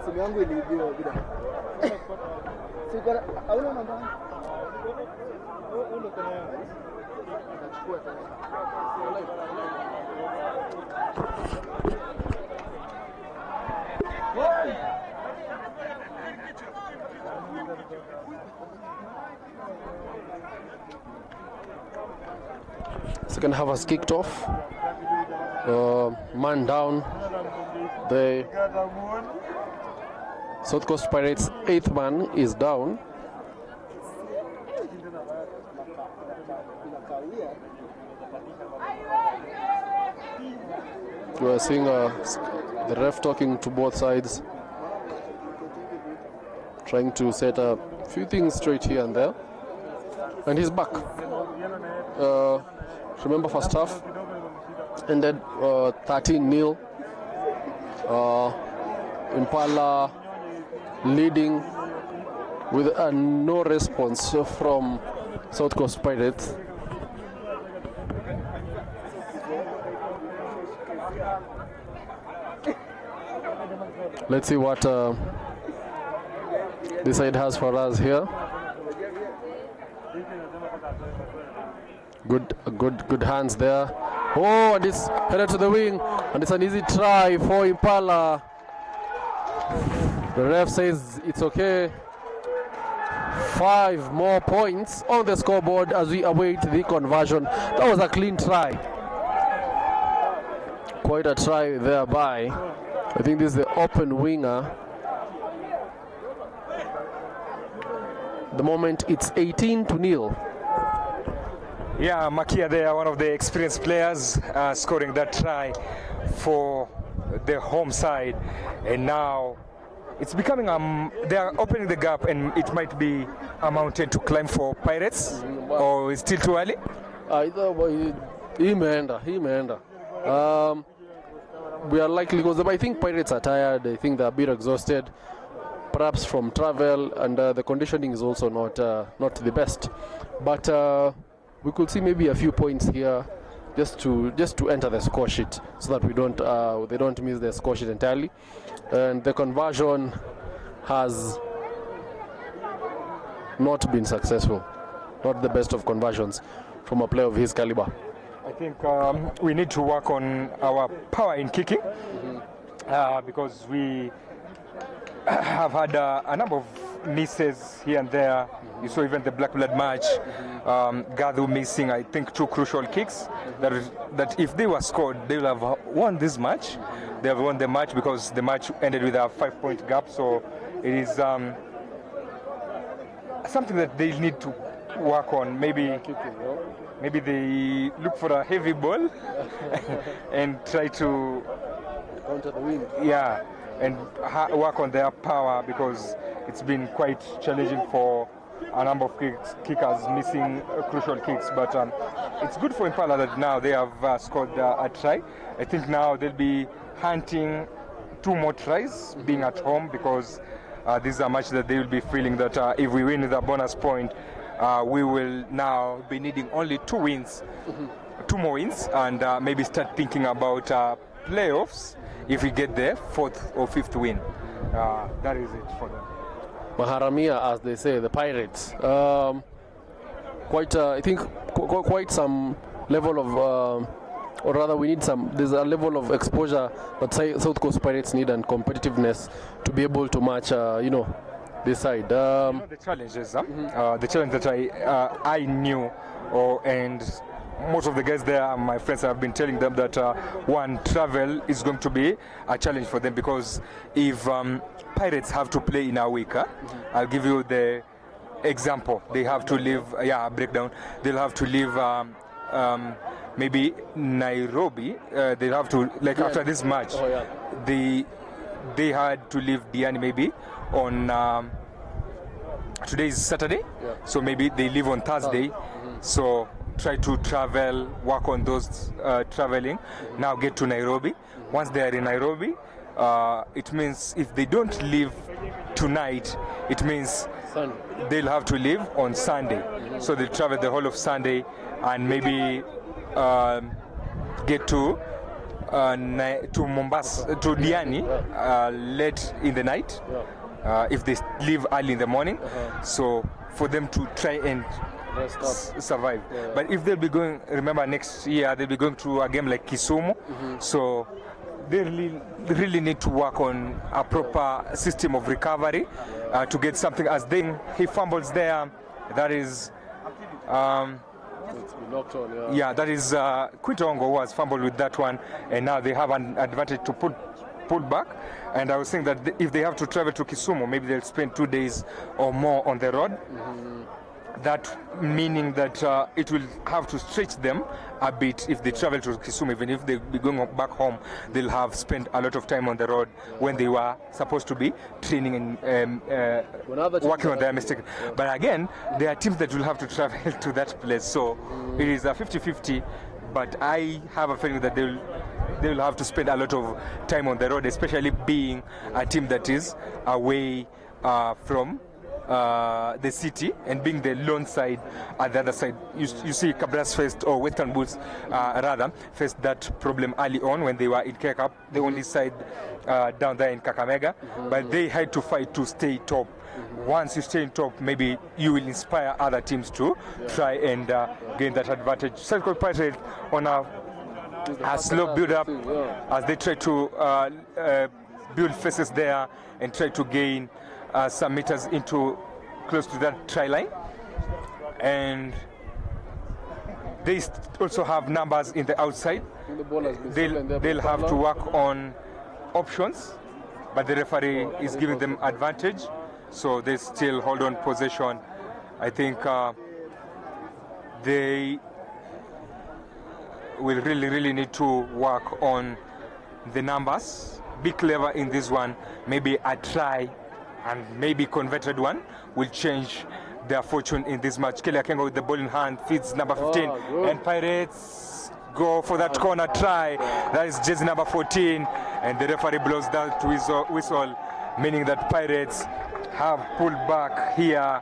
Simu yangu iliibiwa bila. Sikuwa hauna namba yangu. Ndio kuna yangu. Nachukua tena. Second half has kicked off. Man down. The South Coast Pirates' 8th man is down. We are seeing the ref talking to both sides, trying to set a few things straight here and there. And he's back. Remember, first half ended 13-0. Impala leading with no response from South Coast Pirates. Let's see what this side has for us here. Good hands there. Oh, and it's headed to the wing, and it's an easy try for Impala. The ref says it's okay. 5 more points on the scoreboard as we await the conversion. That was a clean try. Quite a try thereby. I think this is the open winger. The moment it's 18-0. Yeah, Makia there, one of the experienced players, scoring that try for the home side. And now it's becoming, they are opening the gap, and it might be a mountain to climb for Pirates, or it's still too early? He may enter. We are likely, because I think Pirates are tired. I think they're a bit exhausted, perhaps from travel, and the conditioning is also not the best. But we could see maybe a few points here, just to enter the score sheet, so that they don't miss the score sheet entirely. And the conversion has not been successful. Not the best of conversions from a player of his caliber. I think we need to work on our power in kicking, because we have had a number of misses here and there. You saw even the Blad match, Gadhu missing, I think, 2 crucial kicks that if they were scored, they would have won this match. They have won the match because the match ended with a 5-point gap. So it is something that they need to work on. Maybe they look for a heavy ball and try to Counter the wind. Yeah, and work on their power, because it's been quite challenging for a number of kickers missing crucial kicks. But it's good for Impala that now they have scored a try. I think now they'll be hunting 2 more tries, being at home, because this is a match that they will be feeling that if we win with a bonus point, we will now be needing only 2 wins, 2 more wins, and maybe start thinking about playoffs if we get the 4th or 5th win. That is it for them. Maharamia, as they say, the Pirates. I think quite some level of, or rather we need there's a level of exposure that South Coast Pirates need, and competitiveness to be able to match, this side. The challenges, the challenge that I knew, and most of the guys there, my friends, have been telling them that one, travel is going to be a challenge for them, because if Pirates have to play in a week, I'll give you the example. They have to leave, breakdown. They'll have to leave maybe Nairobi. They'll have to, after this match, they had to leave Diani maybe on today is Saturday, so maybe they leave on Thursday. So try to travel, work on those traveling, now get to Nairobi. Once they are in Nairobi, it means if they don't leave tonight, it means Sunday. they'll have to leave on Sunday. So they'll travel the whole of Sunday and maybe get to Mombasa, to Diani late in the night. If they leave early in the morning, so for them to try and survive. But if they'll be going, remember next year they'll be going to a game like Kisumu, so they really need to work on a proper system of recovery to get something. As then he fumbles there, that is. It's been knocked on, Yeah, that is Quins who has fumbled with that one, and now they have an advantage to pull back. And I was saying that if they have to travel to Kisumu, maybe they'll spend 2 days or more on the road. That meaning that it will have to stretch them a bit if they travel to Kisumu. Even if they'll be going back home, they'll have spent a lot of time on the road when they were supposed to be training and working on their mistake. But again, there are teams that will have to travel to that place. So it is a 50-50. But I have a feeling that they will have to spend a lot of time on the road, especially being a team that is away from the city and being the lone side at the other side. You see Cabras faced, or Western Bulls rather, faced that problem early on when they were in kickoff, the only side down there in Kakamega, but they had to fight to stay top. Once you stay in top, maybe you will inspire other teams to try and gain that advantage. South Coast Pirates on a slow build-up as they try to build faces there and try to gain some meters into close to that try line, and they also have numbers in the outside. They'll have to work on options, but the referee is giving them advantage, so they still hold on possession. I think they will really need to work on the numbers, be clever in this one. Maybe a try and maybe converted one will change their fortune in this match. Kelly Akengo with the ball in hand, feeds number 15, and Pirates go for that corner try. That is jersey number 14, and the referee blows that whistle, meaning that Pirates have pulled back here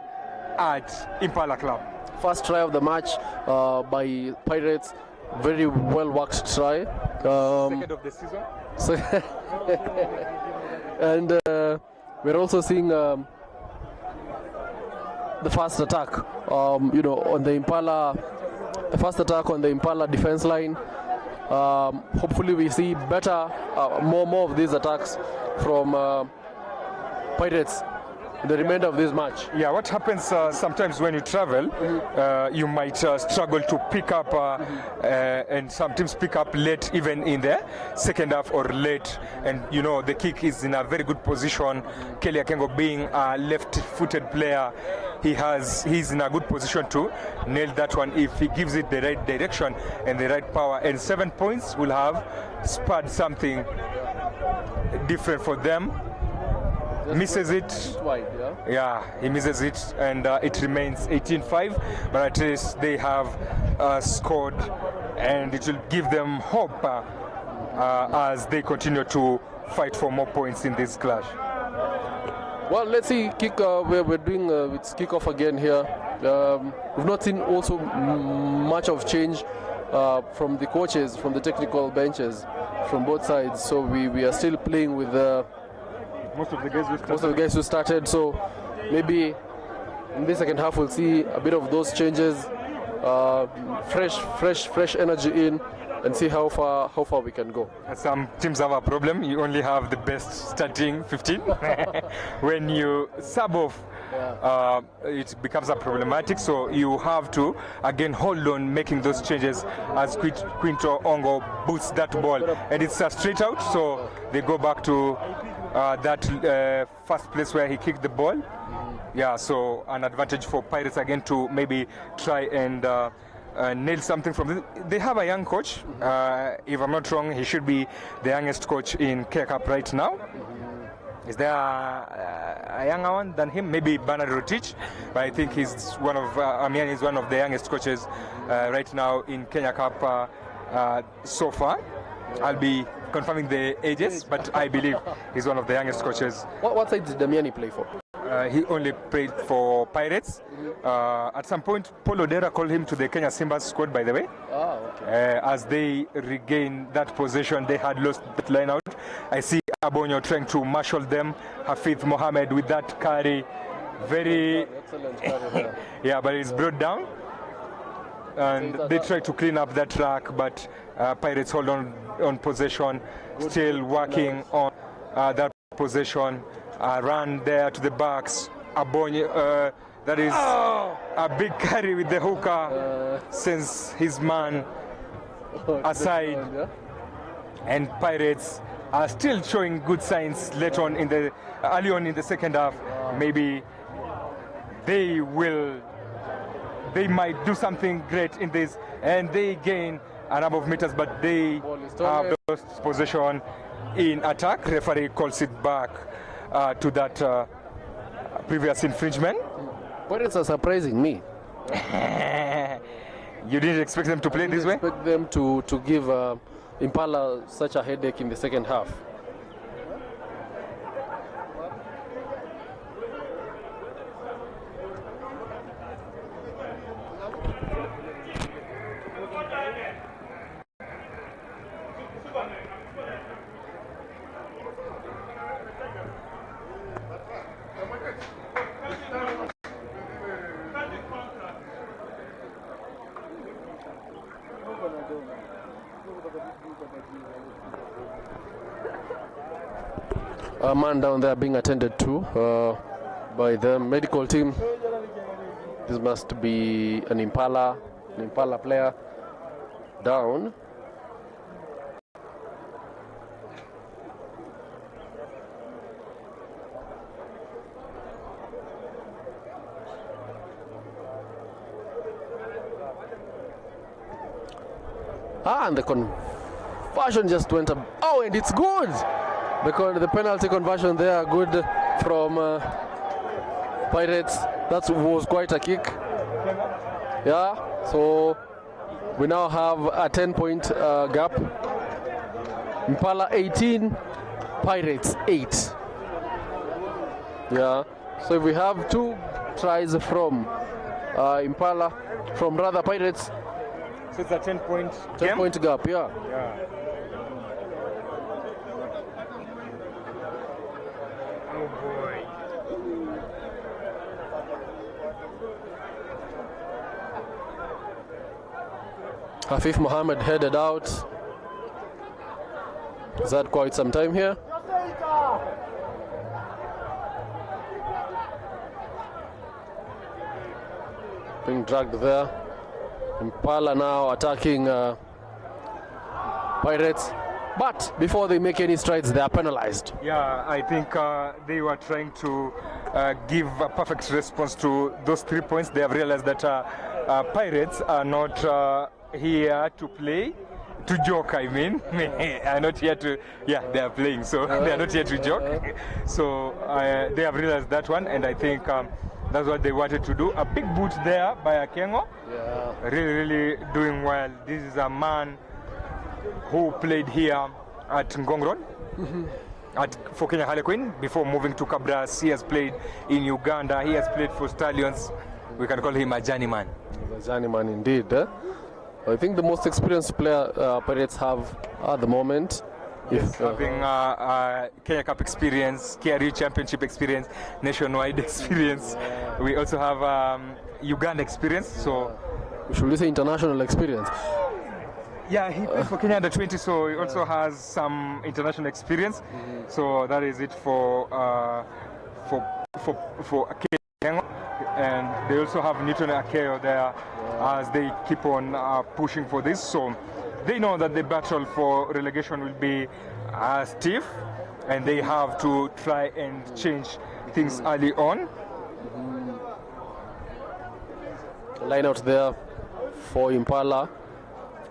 at Impala Club. First try of the match by Pirates, very well worked try. Second of the season. And we're also seeing the first attack, on the Impala, the first attack on the Impala defense line. Hopefully we see better, more of these attacks from Pirates in the remainder of this match. Yeah, what happens sometimes when you travel, you might struggle to pick up, and some teams pick up late, even in the second half or late. And the kick is in a very good position. Kelly Akengo being a left-footed player, he's in a good position to nail that one if he gives it the right direction and the right power. And 7 points will have spurred something different for them. Misses it. Wide, yeah, he misses it, and it remains 18-5. But at least they have scored, and it will give them hope as they continue to fight for more points in this clash. Well, let's see. We're doing it's kickoff again here. We've not seen also much of change from the coaches, from the technical benches, from both sides. So we are still playing with most of the guys who started. So maybe in the second half we'll see a bit of those changes, fresh energy in, and see how far we can go. Some teams have a problem. You only have the best starting 15. When you sub off, it becomes a problematic. So you have to again hold on making those changes as Quinto Ongo boots that ball, and it's a straight out. So they go back to that first place where he kicked the ball. Yeah, so an advantage for Pirates again to maybe try and nail something from this. They have a young coach. If I'm not wrong, he should be the youngest coach in K-Cup right now. Is there a younger one than him? Maybe Bernard Rotich, but I think he's one of Amian is one of the youngest coaches right now in Kenya Cup so far. I'll be confirming the ages, but I believe he's one of the youngest coaches. What side did Damiani play for? He only played for Pirates. At some point, Paul Odera called him to the Kenya Simbas squad, by the way. Ah, okay. As they regained that position, they had lost that line out. I see Abonyo trying to marshal them. Hafith Mohammed with that carry. Very excellent carry there. yeah, but it's brought down. And they try to clean up that track, but Pirates hold on possession, still working on that possession. Run there to the backs. Abonyo, that is a big carry with the hooker, sends his man aside. And Pirates are still showing good signs later on early on in the second half. Maybe they might do something great in this, and they gain a number of meters, but they have lost possession in attack. Referee calls it back to that previous infringement. Pirates are surprising me. You didn't expect them to play this way? I didn't expect them to give Impala such a headache in the second half. A man down there being attended to by the medical team. This must be an Impala player down. And the conversion just went up. Oh, and it's good. The penalty conversion there, good from Pirates. That was quite a kick. Yeah, so we now have a 10-point gap. Impala 18, Pirates 8. Yeah, so if we have 2 tries from Impala, from rather Pirates. So it's a 10-point 10-point gap, yeah. Oh boy. Hafith Mohammed headed out. He's had quite some time here. Being dragged there. Impala now attacking Pirates. But before they make any strides, they are penalized. Yeah, I think they were trying to give a perfect response to those 3 points. They have realized that Pirates are not here to play, to joke, I mean. Are not here to, yeah, they are playing, so they are not here to joke. So they have realized that one, and I think that's what they wanted to do. A big boot there by Akengo. Yeah. Really doing well. This is a man who played here at Ngong Road for Kenya Harlequin before moving to Cabras. He has played in Uganda. He has played for Stallions. We can call him a journeyman. A journeyman indeed. I think the most experienced player Pirates have at the moment. Yes, having Kenya Cup experience, KRU Championship experience, nationwide experience. We also have Uganda experience. So should we say international experience? Yeah, he plays for Kenya Under-20, so he also has some international experience. So that is it for Kenya. And they also have Newton Akeo there as they keep on pushing for this. So they know that the battle for relegation will be stiff, and they have to try and change things early on. Line out there for Impala.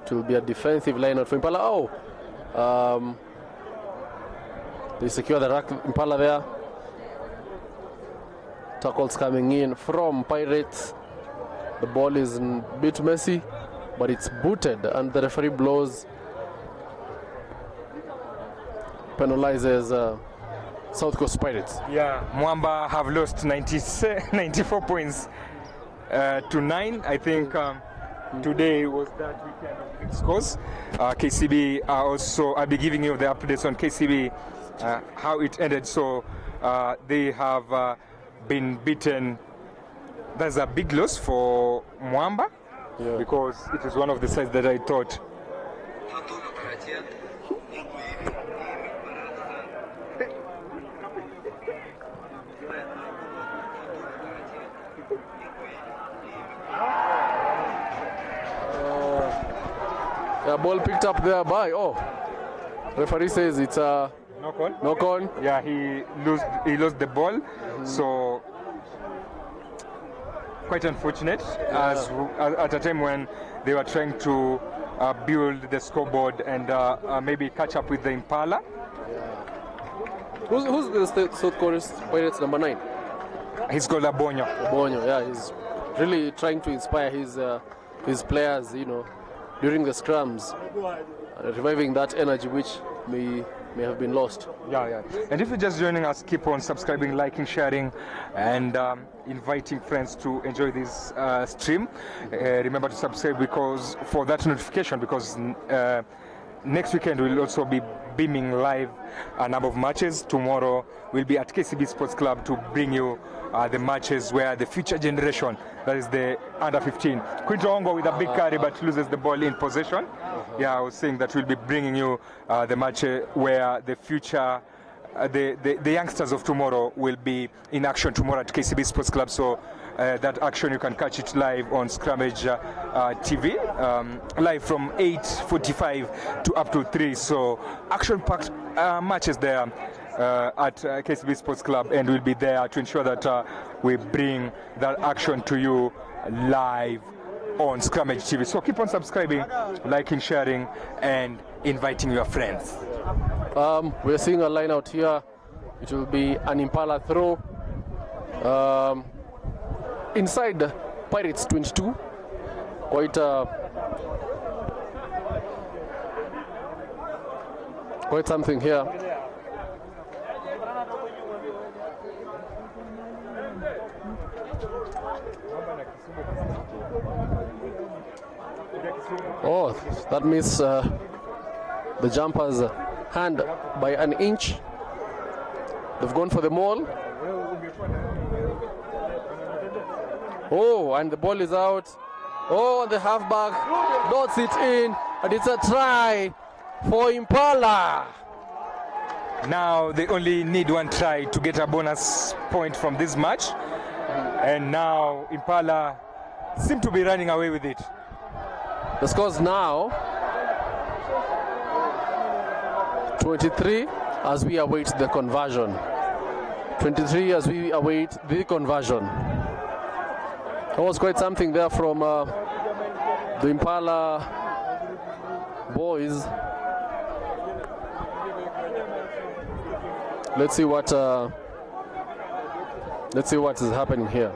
It will be a defensive line out for Impala. They secure the rack. Impala there. Tackles coming in from Pirates. The ball is a bit messy, but it's booted, and the referee blows, penalizes South Coast Pirates. Yeah, Mwamba have lost 94 points to 9. I think today was that weekend of big scores. KCB I'll be giving you the updates on KCB, how it ended. So they have been beaten. That's a big loss for Mwamba, because it is one of the sides that I thought ball picked up there by referee says it's a knock on. Yeah, he lost the ball. So quite unfortunate, as at a time when they were trying to build the scoreboard and maybe catch up with the Impala. Who's the South Coast Pirates number 9? He's called Abonyo. Abonyo, yeah, he's really trying to inspire his players, during the scrums, reviving that energy which may have been lost. Yeah. And if you're just joining us, keep on subscribing, liking, sharing, and inviting friends to enjoy this stream. Remember to subscribe for that notification, because next weekend we'll also be beaming live a number of matches. Tomorrow we'll be at KCB Sports Club to bring you the matches where the future generation, that is the under 15. Quintongo with a big carry but loses the ball in possession. Yeah, I was saying that we'll be bringing you the match where the future, the youngsters of tomorrow will be in action tomorrow at KCB Sports Club. So that action you can catch it live on Scrummage TV, live from 8:45 to up to 3. So action-packed matches there at KCB Sports Club, and we'll be there to ensure that we bring that action to you live on Scrummage TV. So keep on subscribing, liking, sharing, and inviting your friends. We're seeing a line out here. It will be an Impala throw. Inside the Pirates 22. Quite something here. Oh, that means the jumper's hand by an inch. They've gone for the maul. Oh, and the ball is out. Oh, the halfback dots it in, and it's a try for Impala. Now they only need one try to get a bonus point from this match. And now Impala seem to be running away with it. The score's now 23 as we await the conversion. 23 as we await the conversion. That was quite something there from the Impala boys. Let's see what is happening here.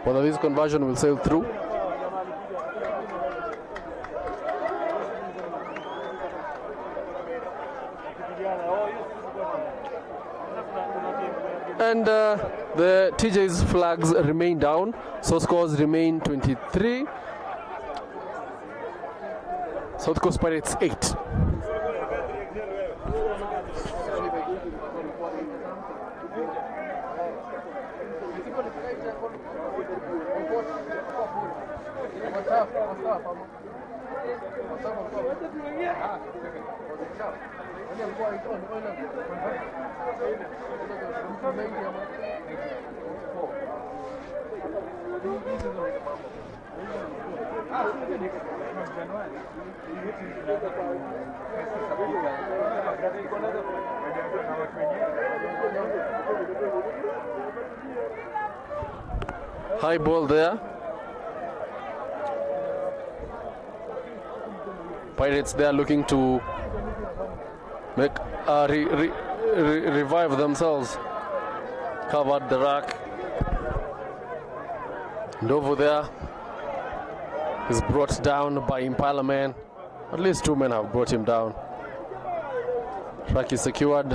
Whether this conversion will sail through. And the TJ's flags remain down, so scores remain 23. South Coast Pirates 8. High ball there. Pirates there looking to make revive themselves. Covered the rack. And over there is brought down by Impala men. At least 2 men have brought him down. Track is secured.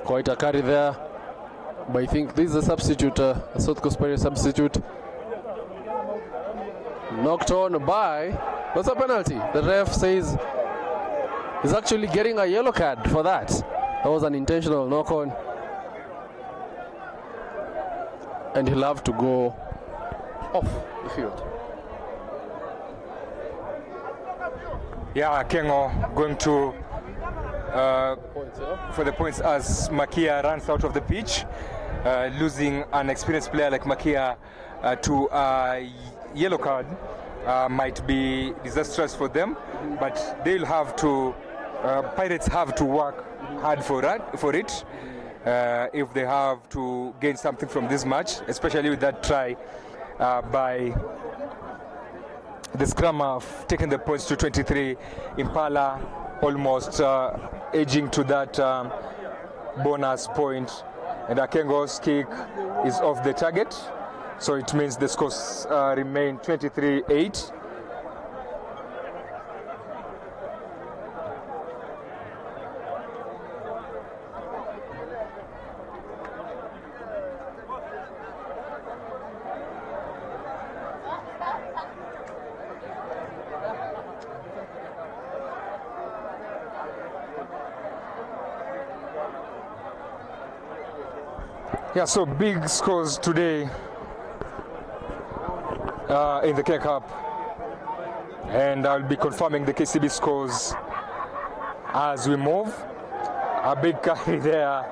Quite a carry there. But I think this is a substitute, a South Coast Pirates substitute. Knocked on by, what's a penalty? The ref says he's actually getting a yellow card for that. That was an intentional knock on. And he'll have to go off the field. Yeah, Kengo going to for the points as Makia runs out of the pitch, losing an experienced player like Makia to a yellow card might be disastrous for them, but they'll have to, Pirates have to work hard for it if they have to gain something from this match, especially with that try by the scrum half, taking the points to 23. Impala almost edging to that bonus point, and Akengo's kick is off the target, so it means the scores remain 23-8. Yeah, so big scores today in the kickoff, and I'll be confirming the KCB scores as we move. A big carry there,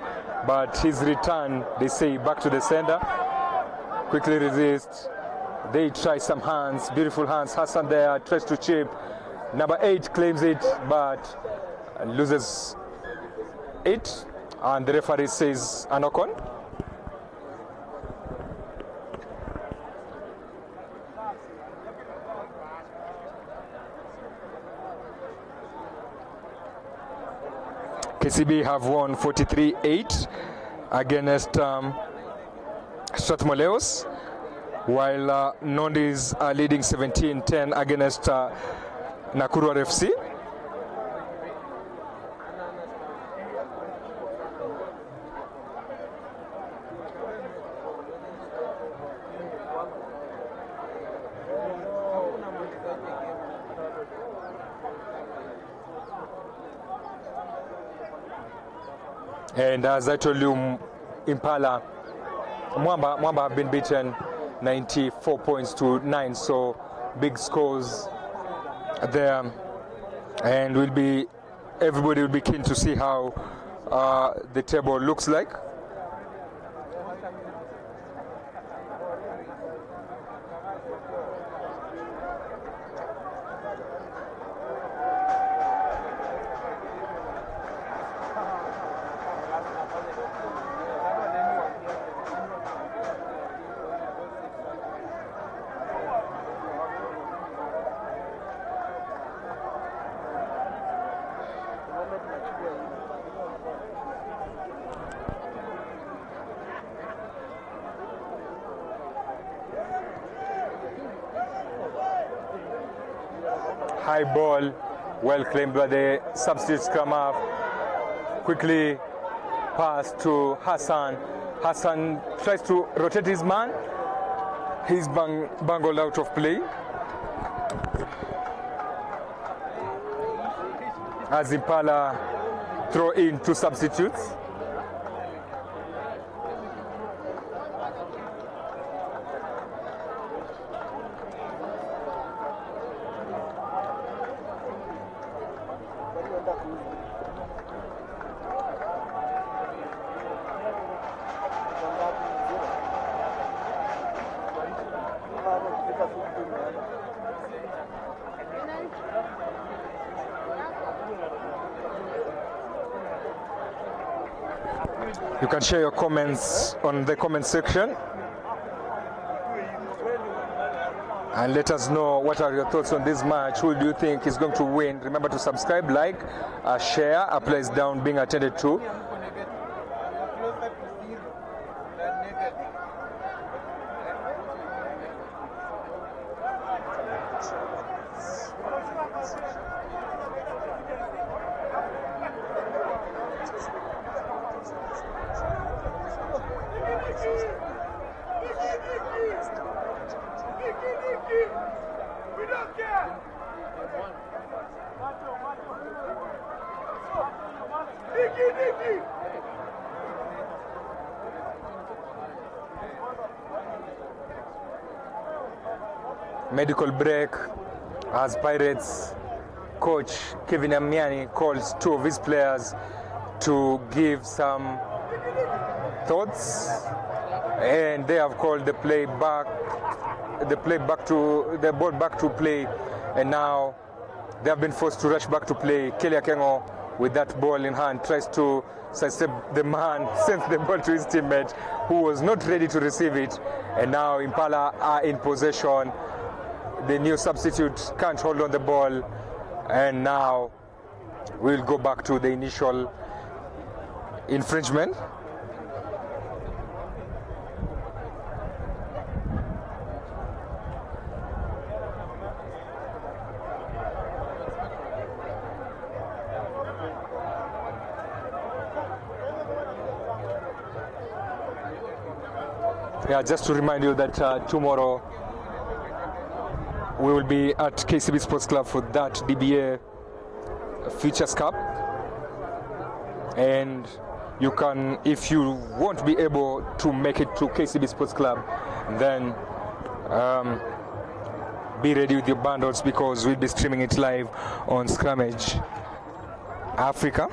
but his return, they say, back to the sender. Quickly resist. They try some hands, beautiful hands. Hassan there tries to chip. Number 8 claims it, but loses it, and the referee says a knock on. KCB have won 43-8 against Strathmoleos, while Nondis are leading 17-10 against Nakuru RFC. And as I told you, Impala, Mwamba have been beaten 94 points to 9, so big scores there, and everybody will be keen to see how the table looks like. High ball, well claimed by the substitute scrum half. Quickly pass to Hassan. Hassan tries to rotate his man. He's bungled out of play. As Impala throw in 2 substitutes. You can share your comments on the comment section. And let us know what are your thoughts on this match. Who do you think is going to win? Remember to subscribe, like, share. Applause down being attended to. Medical break as Pirates coach Kevin Amiani calls two of his players to give some thoughts, and they have called the ball back to play, and now they have been forced to rush back to play. Kelly Akengo with that ball in hand tries to sidestep the man, sends the ball to his teammate who was not ready to receive it, and now Impala are in possession. The new substitute can't hold on the ball, and now we'll go back to the initial infringement. Yeah, just to remind you that tomorrow we will be at KCB Sports Club for that DBA Futures Cup, and you can, if you won't be able to make it to KCB Sports Club, then be ready with your bundles, because we'll be streaming it live on Scrummage Africa.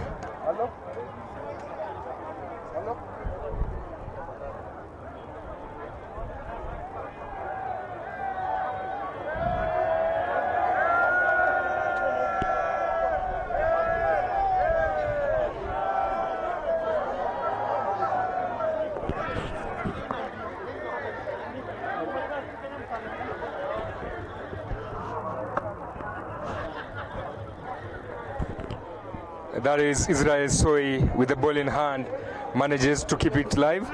That is Israel Soy with the ball in hand, manages to keep it live.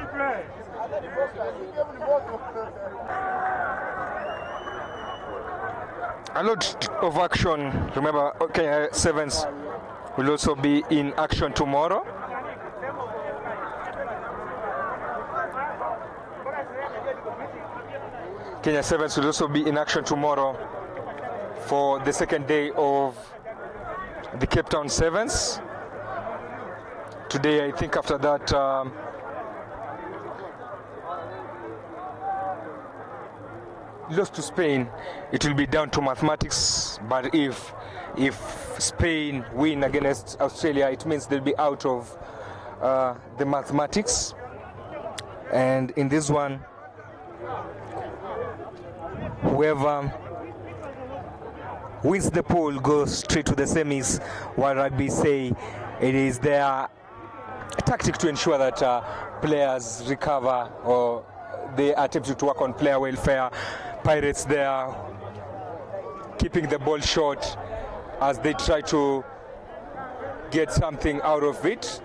A lot of action. Remember, Kenya Sevens will also be in action tomorrow. Kenya Sevens will also be in action tomorrow for the second day of the Cape Town Sevens. Today, I think after that, lost to Spain, it will be down to mathematics. But if Spain win against Australia, it means they'll be out of the mathematics. And in this one, whoever wins the pool goes straight to the semis, while rugby say it is their tactic to ensure that players recover, or they attempt to work on player welfare. Pirates there keeping the ball short as they try to get something out of it.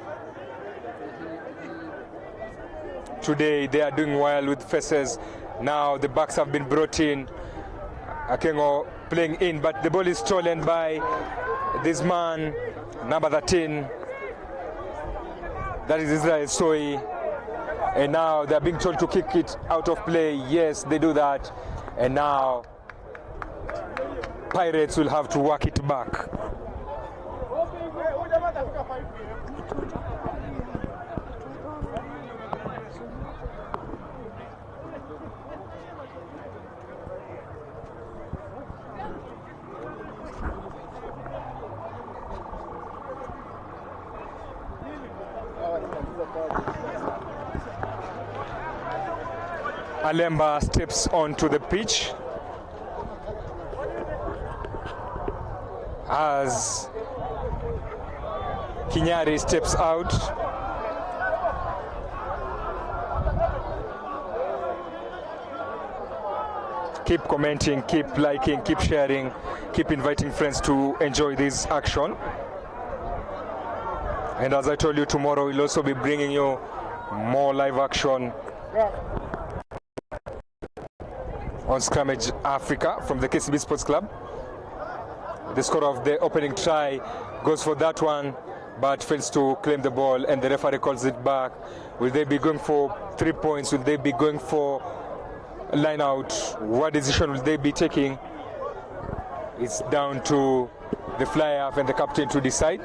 Today they are doing well with faces. Now the backs have been brought in. Akengo playing in, but the ball is stolen by this man, number 13. That is Israel Soy. And now they're being told to kick it out of play. Yes, they do that. And now Pirates will have to work it back. Alemba steps onto the pitch as Kinyari steps out. keep commenting, keep liking, keep sharing, keep inviting friends to enjoy this action. And as I told you, tomorrow we'll also be bringing you more live action on Scrummage Africa from the KCB Sports Club. The scorer of the opening try goes for that one, but fails to claim the ball, and the referee calls it back. Will they be going for 3 points? Will they be going for a line out? What decision will they be taking? It's down to the fly half and the captain to decide.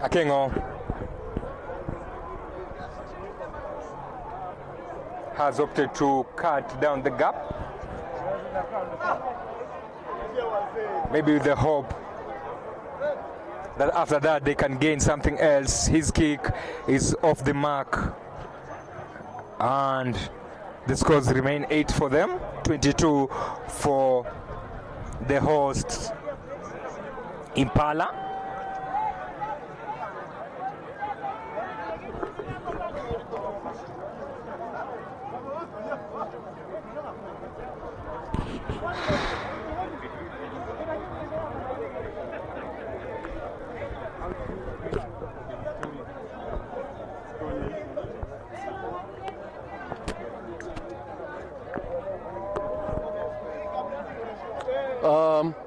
Akengo has opted to cut down the gap, maybe with the hope that after that they can gain something else. His kick is off the mark, and the scores remain 8 for them, 22 for the hosts Impala.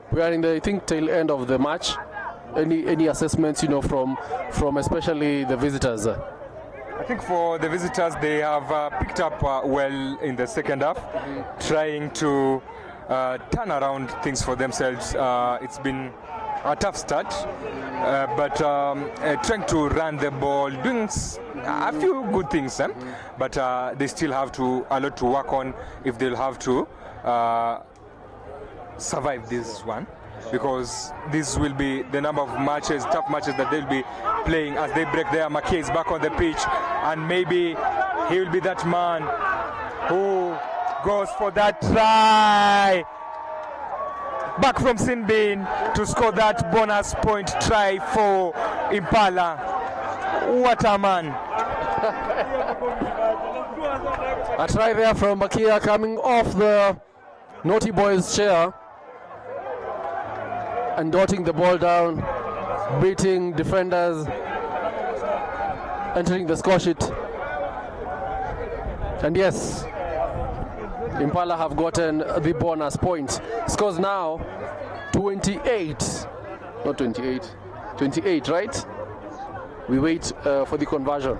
We are in the, I think, tail end of the match. Any assessments, you know, from especially the visitors? I think for the visitors, they have picked up well in the second half, trying to turn around things for themselves. It's been a tough start, but trying to run the ball, doing a few good things, but they still have a lot to work on if they'll have to survive this one, because this will be the number of matches, tough matches that they'll be playing as they break their marquees back on the pitch, and maybe he will be that man who goes for that try back from sin bin to score that bonus point try for Impala. What a man. A try there from Makia coming off the naughty boy's chair and dotting the ball down, beating defenders, entering the score sheet. And yes, Impala have gotten the bonus point. Scores now 28, not 28, 28, right? We wait for the conversion.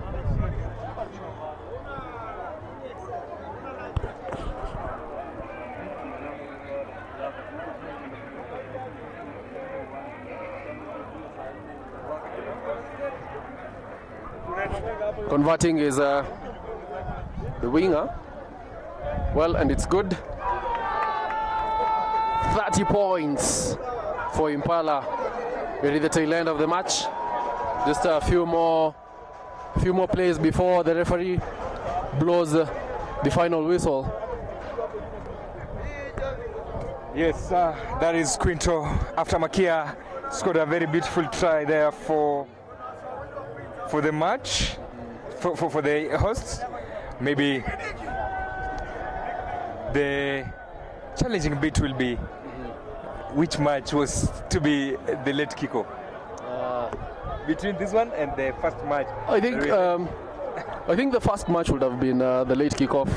Converting is the winger. Well, and it's good. 30 points for Impala. We're at the tail end of the match. Just a few more plays before the referee blows the final whistle. Yes, that is Quinto. After Makia scored a very beautiful try there for the match, for the hosts. Maybe the challenging bit will be which match was to be the late kickoff between this one and the first match. I think the first match would have been the late kickoff.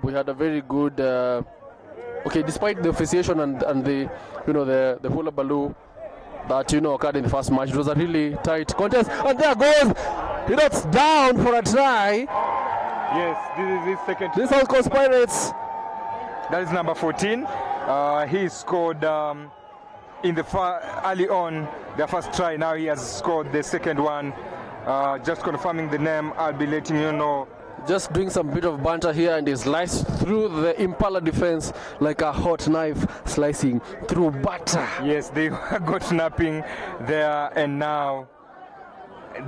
We had a very good despite the officiation and the the hula baloo that occurred in the first match. It was a really tight contest, and there goes it's down for a try. Yes, this is his second. This South Coast Pirates. That is number 14. He scored in the early on the first try. Now he has scored the second one. Just confirming the name, I'll be letting you know just doing some bit of banter here, and he sliced through the Impala defense like a hot knife slicing through butter. Yes, they got snapping there, and now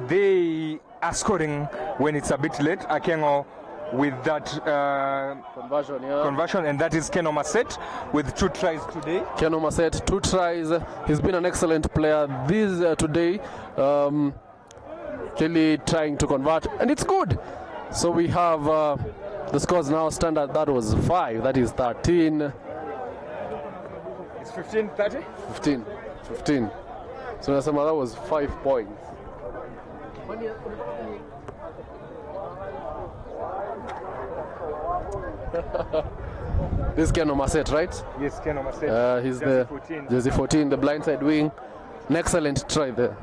they are scoring when it's a bit late. Akengo with that conversion, and that is Keno Maset with 2 tries today. Keno Maset, 2 tries. He's been an excellent player this today. Really trying to convert, and it's good. So we have the scores now stand at, that was 5, that is 13. It's 15-30? 15. So nasema that was 5 points. This is Keno Maset, right? Yes, Keno Maset. He's the jersey 14, the blindside wing. An excellent try there.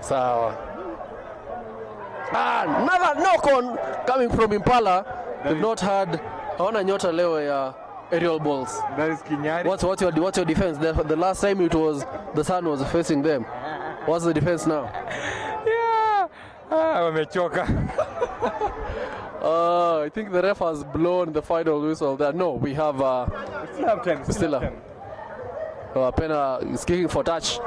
Sawa. Another knock on coming from Impala. They've not had hawana nyota leo ya aerial balls. That is Kinyari. What's your defense? The last time it was the sun was facing them. What's the defense now? Yeah. Wamechoka. I think the ref has blown the final whistle there. No, we have We still have time. still have time. Pena is kicking for touch.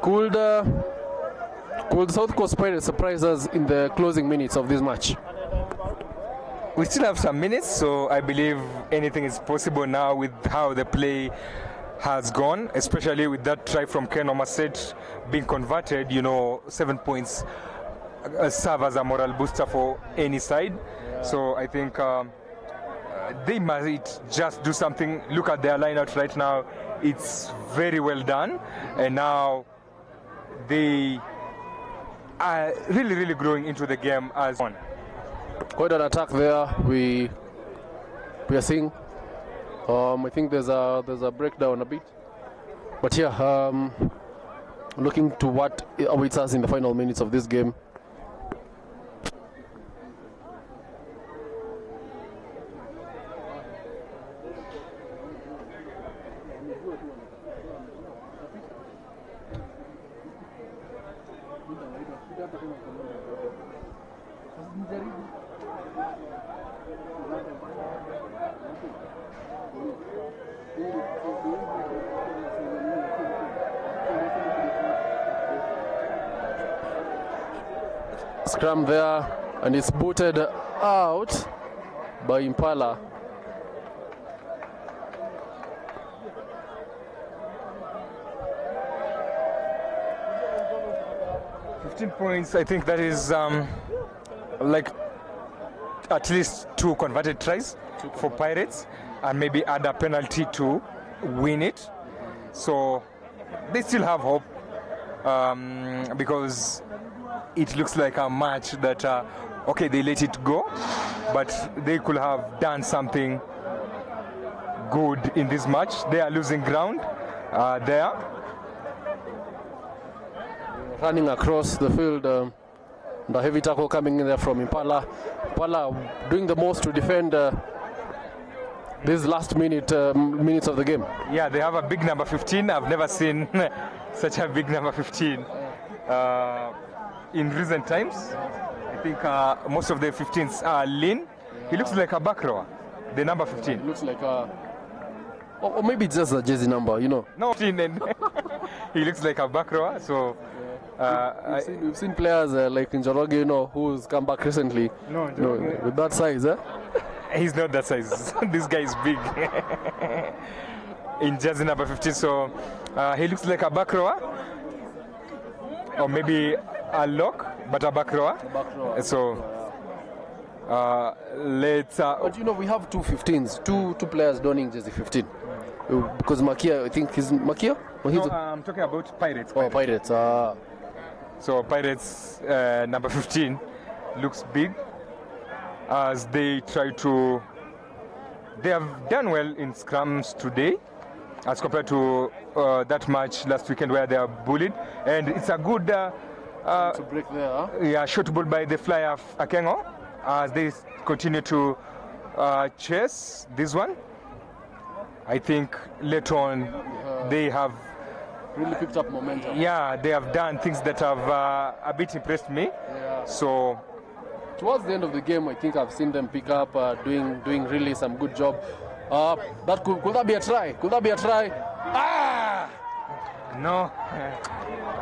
Could South Coast Pirates surprise us in the closing minutes of this match? We still have some minutes, so I believe anything is possible now with how the play has gone, especially with that try from Keno Maset being converted. 7 points serve as a moral booster for any side. Yeah. So I think they might just do something. Look at their lineup right now. It's very well done. And now they are really, really growing into the game as one. Quite an attack there. We are seeing. I think there's a breakdown a bit. But yeah, looking to what awaits us in the final minutes of this game. Scrum there, and it's booted out by Impala. Points. I think that is like at least 2 converted tries for Pirates, and maybe add a penalty to win it. So they still have hope, because it looks like a match that okay, they let it go, but they could have done something good in this match. They are losing ground there. Running across the field, the heavy tackle coming in there from Impala. Impala doing the most to defend these last minutes of the game. Yeah, they have a big number 15. I've never seen such a big number 15 in recent times. I think most of the 15s are lean. He looks like a back rower, the number 15. He looks like a... Or maybe it's just a jersey number, No, 15, and he looks like a back rower, so... we've seen players like Njoroge, who's come back recently. With that size, He's not that size. This guy is big. In jersey number 15, so he looks like a back rower, or maybe a lock, but a back rower. So let's. But we have 2 15s, two players donning jersey 15. Because Makia, I think he's Makia? Or he's No, I'm talking about Pirates. oh, Pirates. So Pirates number 15 looks big as they try to. They have done well in scrums today as compared to that match last weekend where they are bullied, and it's a good to break there. Huh? yeah, shot ball by the flyer Akengo as they continue to chase this one. I think later on they have Really picked up momentum. yeah, they have done things that have a bit impressed me. Yeah. So Towards the end of the game, I think I've seen them pick up, doing really some good job. That could that be a try? Could that be a try? Ah! no,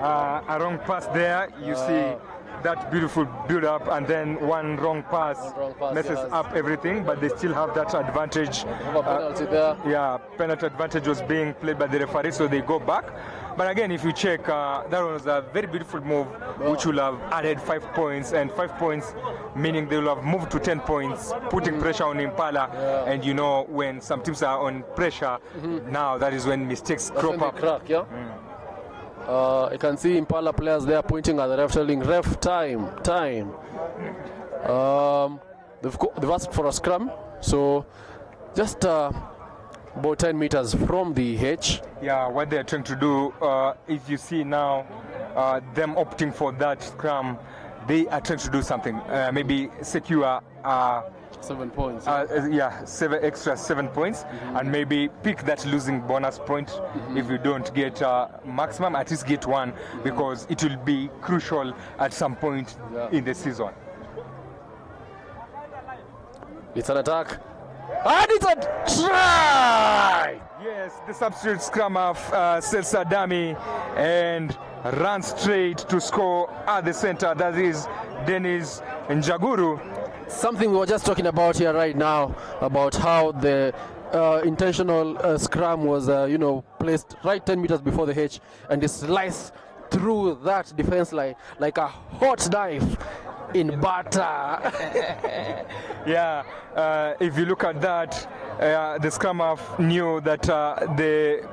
a wrong pass there. You see that beautiful build-up, and then one wrong pass, wrong pass, messes yes. up everything. But they still have that advantage. Have a penalty there. Yeah, penalty advantage was being played by the referee, so they go back. But again, if you check, that was a very beautiful move, which will have added 5 points, and 5 points meaning they will have moved to 10 points, putting pressure on Impala. Yeah. And you know, when some teams are on pressure, now that is when mistakes That's crop when they up. crack, yeah? I can see Impala players there pointing at the ref, telling ref time. They've asked for a scrum, so just about 10 meters from the hedge. Yeah, what they're trying to do, if you see now them opting for that scrum, they are trying to do something. Maybe secure 7 points. yeah, 7 points, and maybe pick that losing bonus point. If you don't get maximum, at least get one, because it will be crucial at some point in the season. It's an attack. And it's a try! Yes, the substitute scrum of Selsa Dami, and run straight to score at the center. That is Dennis Njaguru. Something we were just talking about here right now, about how the intentional scrum was, placed right 10 meters before the hedge, and it sliced through that defense line like a hot knife in butter. Yeah, if you look at that, the scrum half knew that the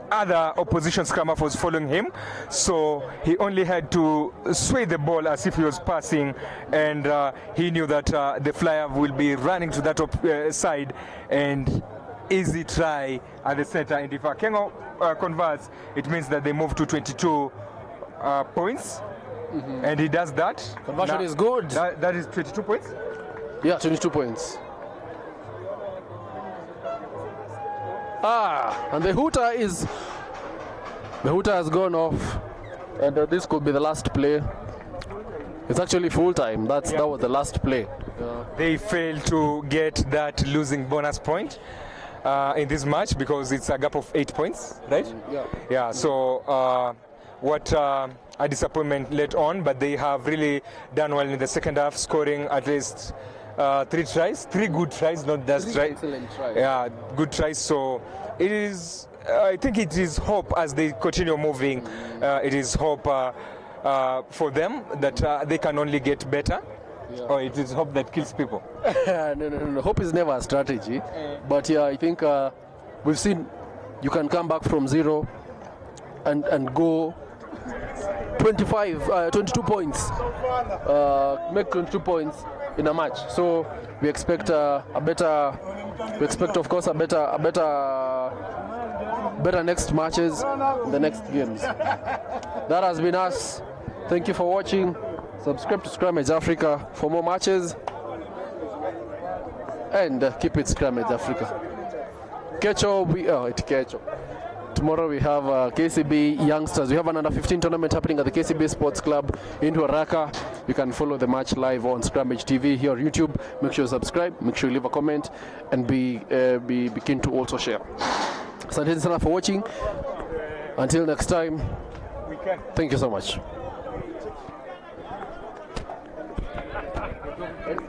other opposition scrum half was following him, so he only had to sway the ball as if he was passing, and he knew that the flyer will be running to that side, and easy try at the center. And if Akengo converts, it means that they move to 22 points. And he does that. Conversion is good. That is 22 points? Yeah, 22 points. And the hooter has gone off, and this could be the last play. It's actually full time. That was the last play. They failed to get that losing bonus point in this match because it's a gap of 8 points, right? Yeah. So what a disappointment late on, but they have really done well in the second half, scoring at least 3 good tries, not just tries. Excellent tries. Yeah, good tries. So it is. I think it is hope as they continue moving. It is hope for them that they can only get better. Or it is hope that kills people. No. Hope is never a strategy. But yeah, I think we've seen you can come back from 0 and go 22 points, make 22 points in a match. So we expect of course, a better next matches, the next games. That has been us. Thank you for watching. Subscribe to Scrummage Africa for more matches, and keep it Scrummage Africa. Tomorrow we have KCB youngsters. We have an under-15 tournament happening at the KCB Sports Club in Haraka. You can follow the match live on Scrummage TV here on YouTube. Make sure you subscribe, make sure you leave a comment, and be keen to also share. Asante sana for watching. Until next time, thank you so much. And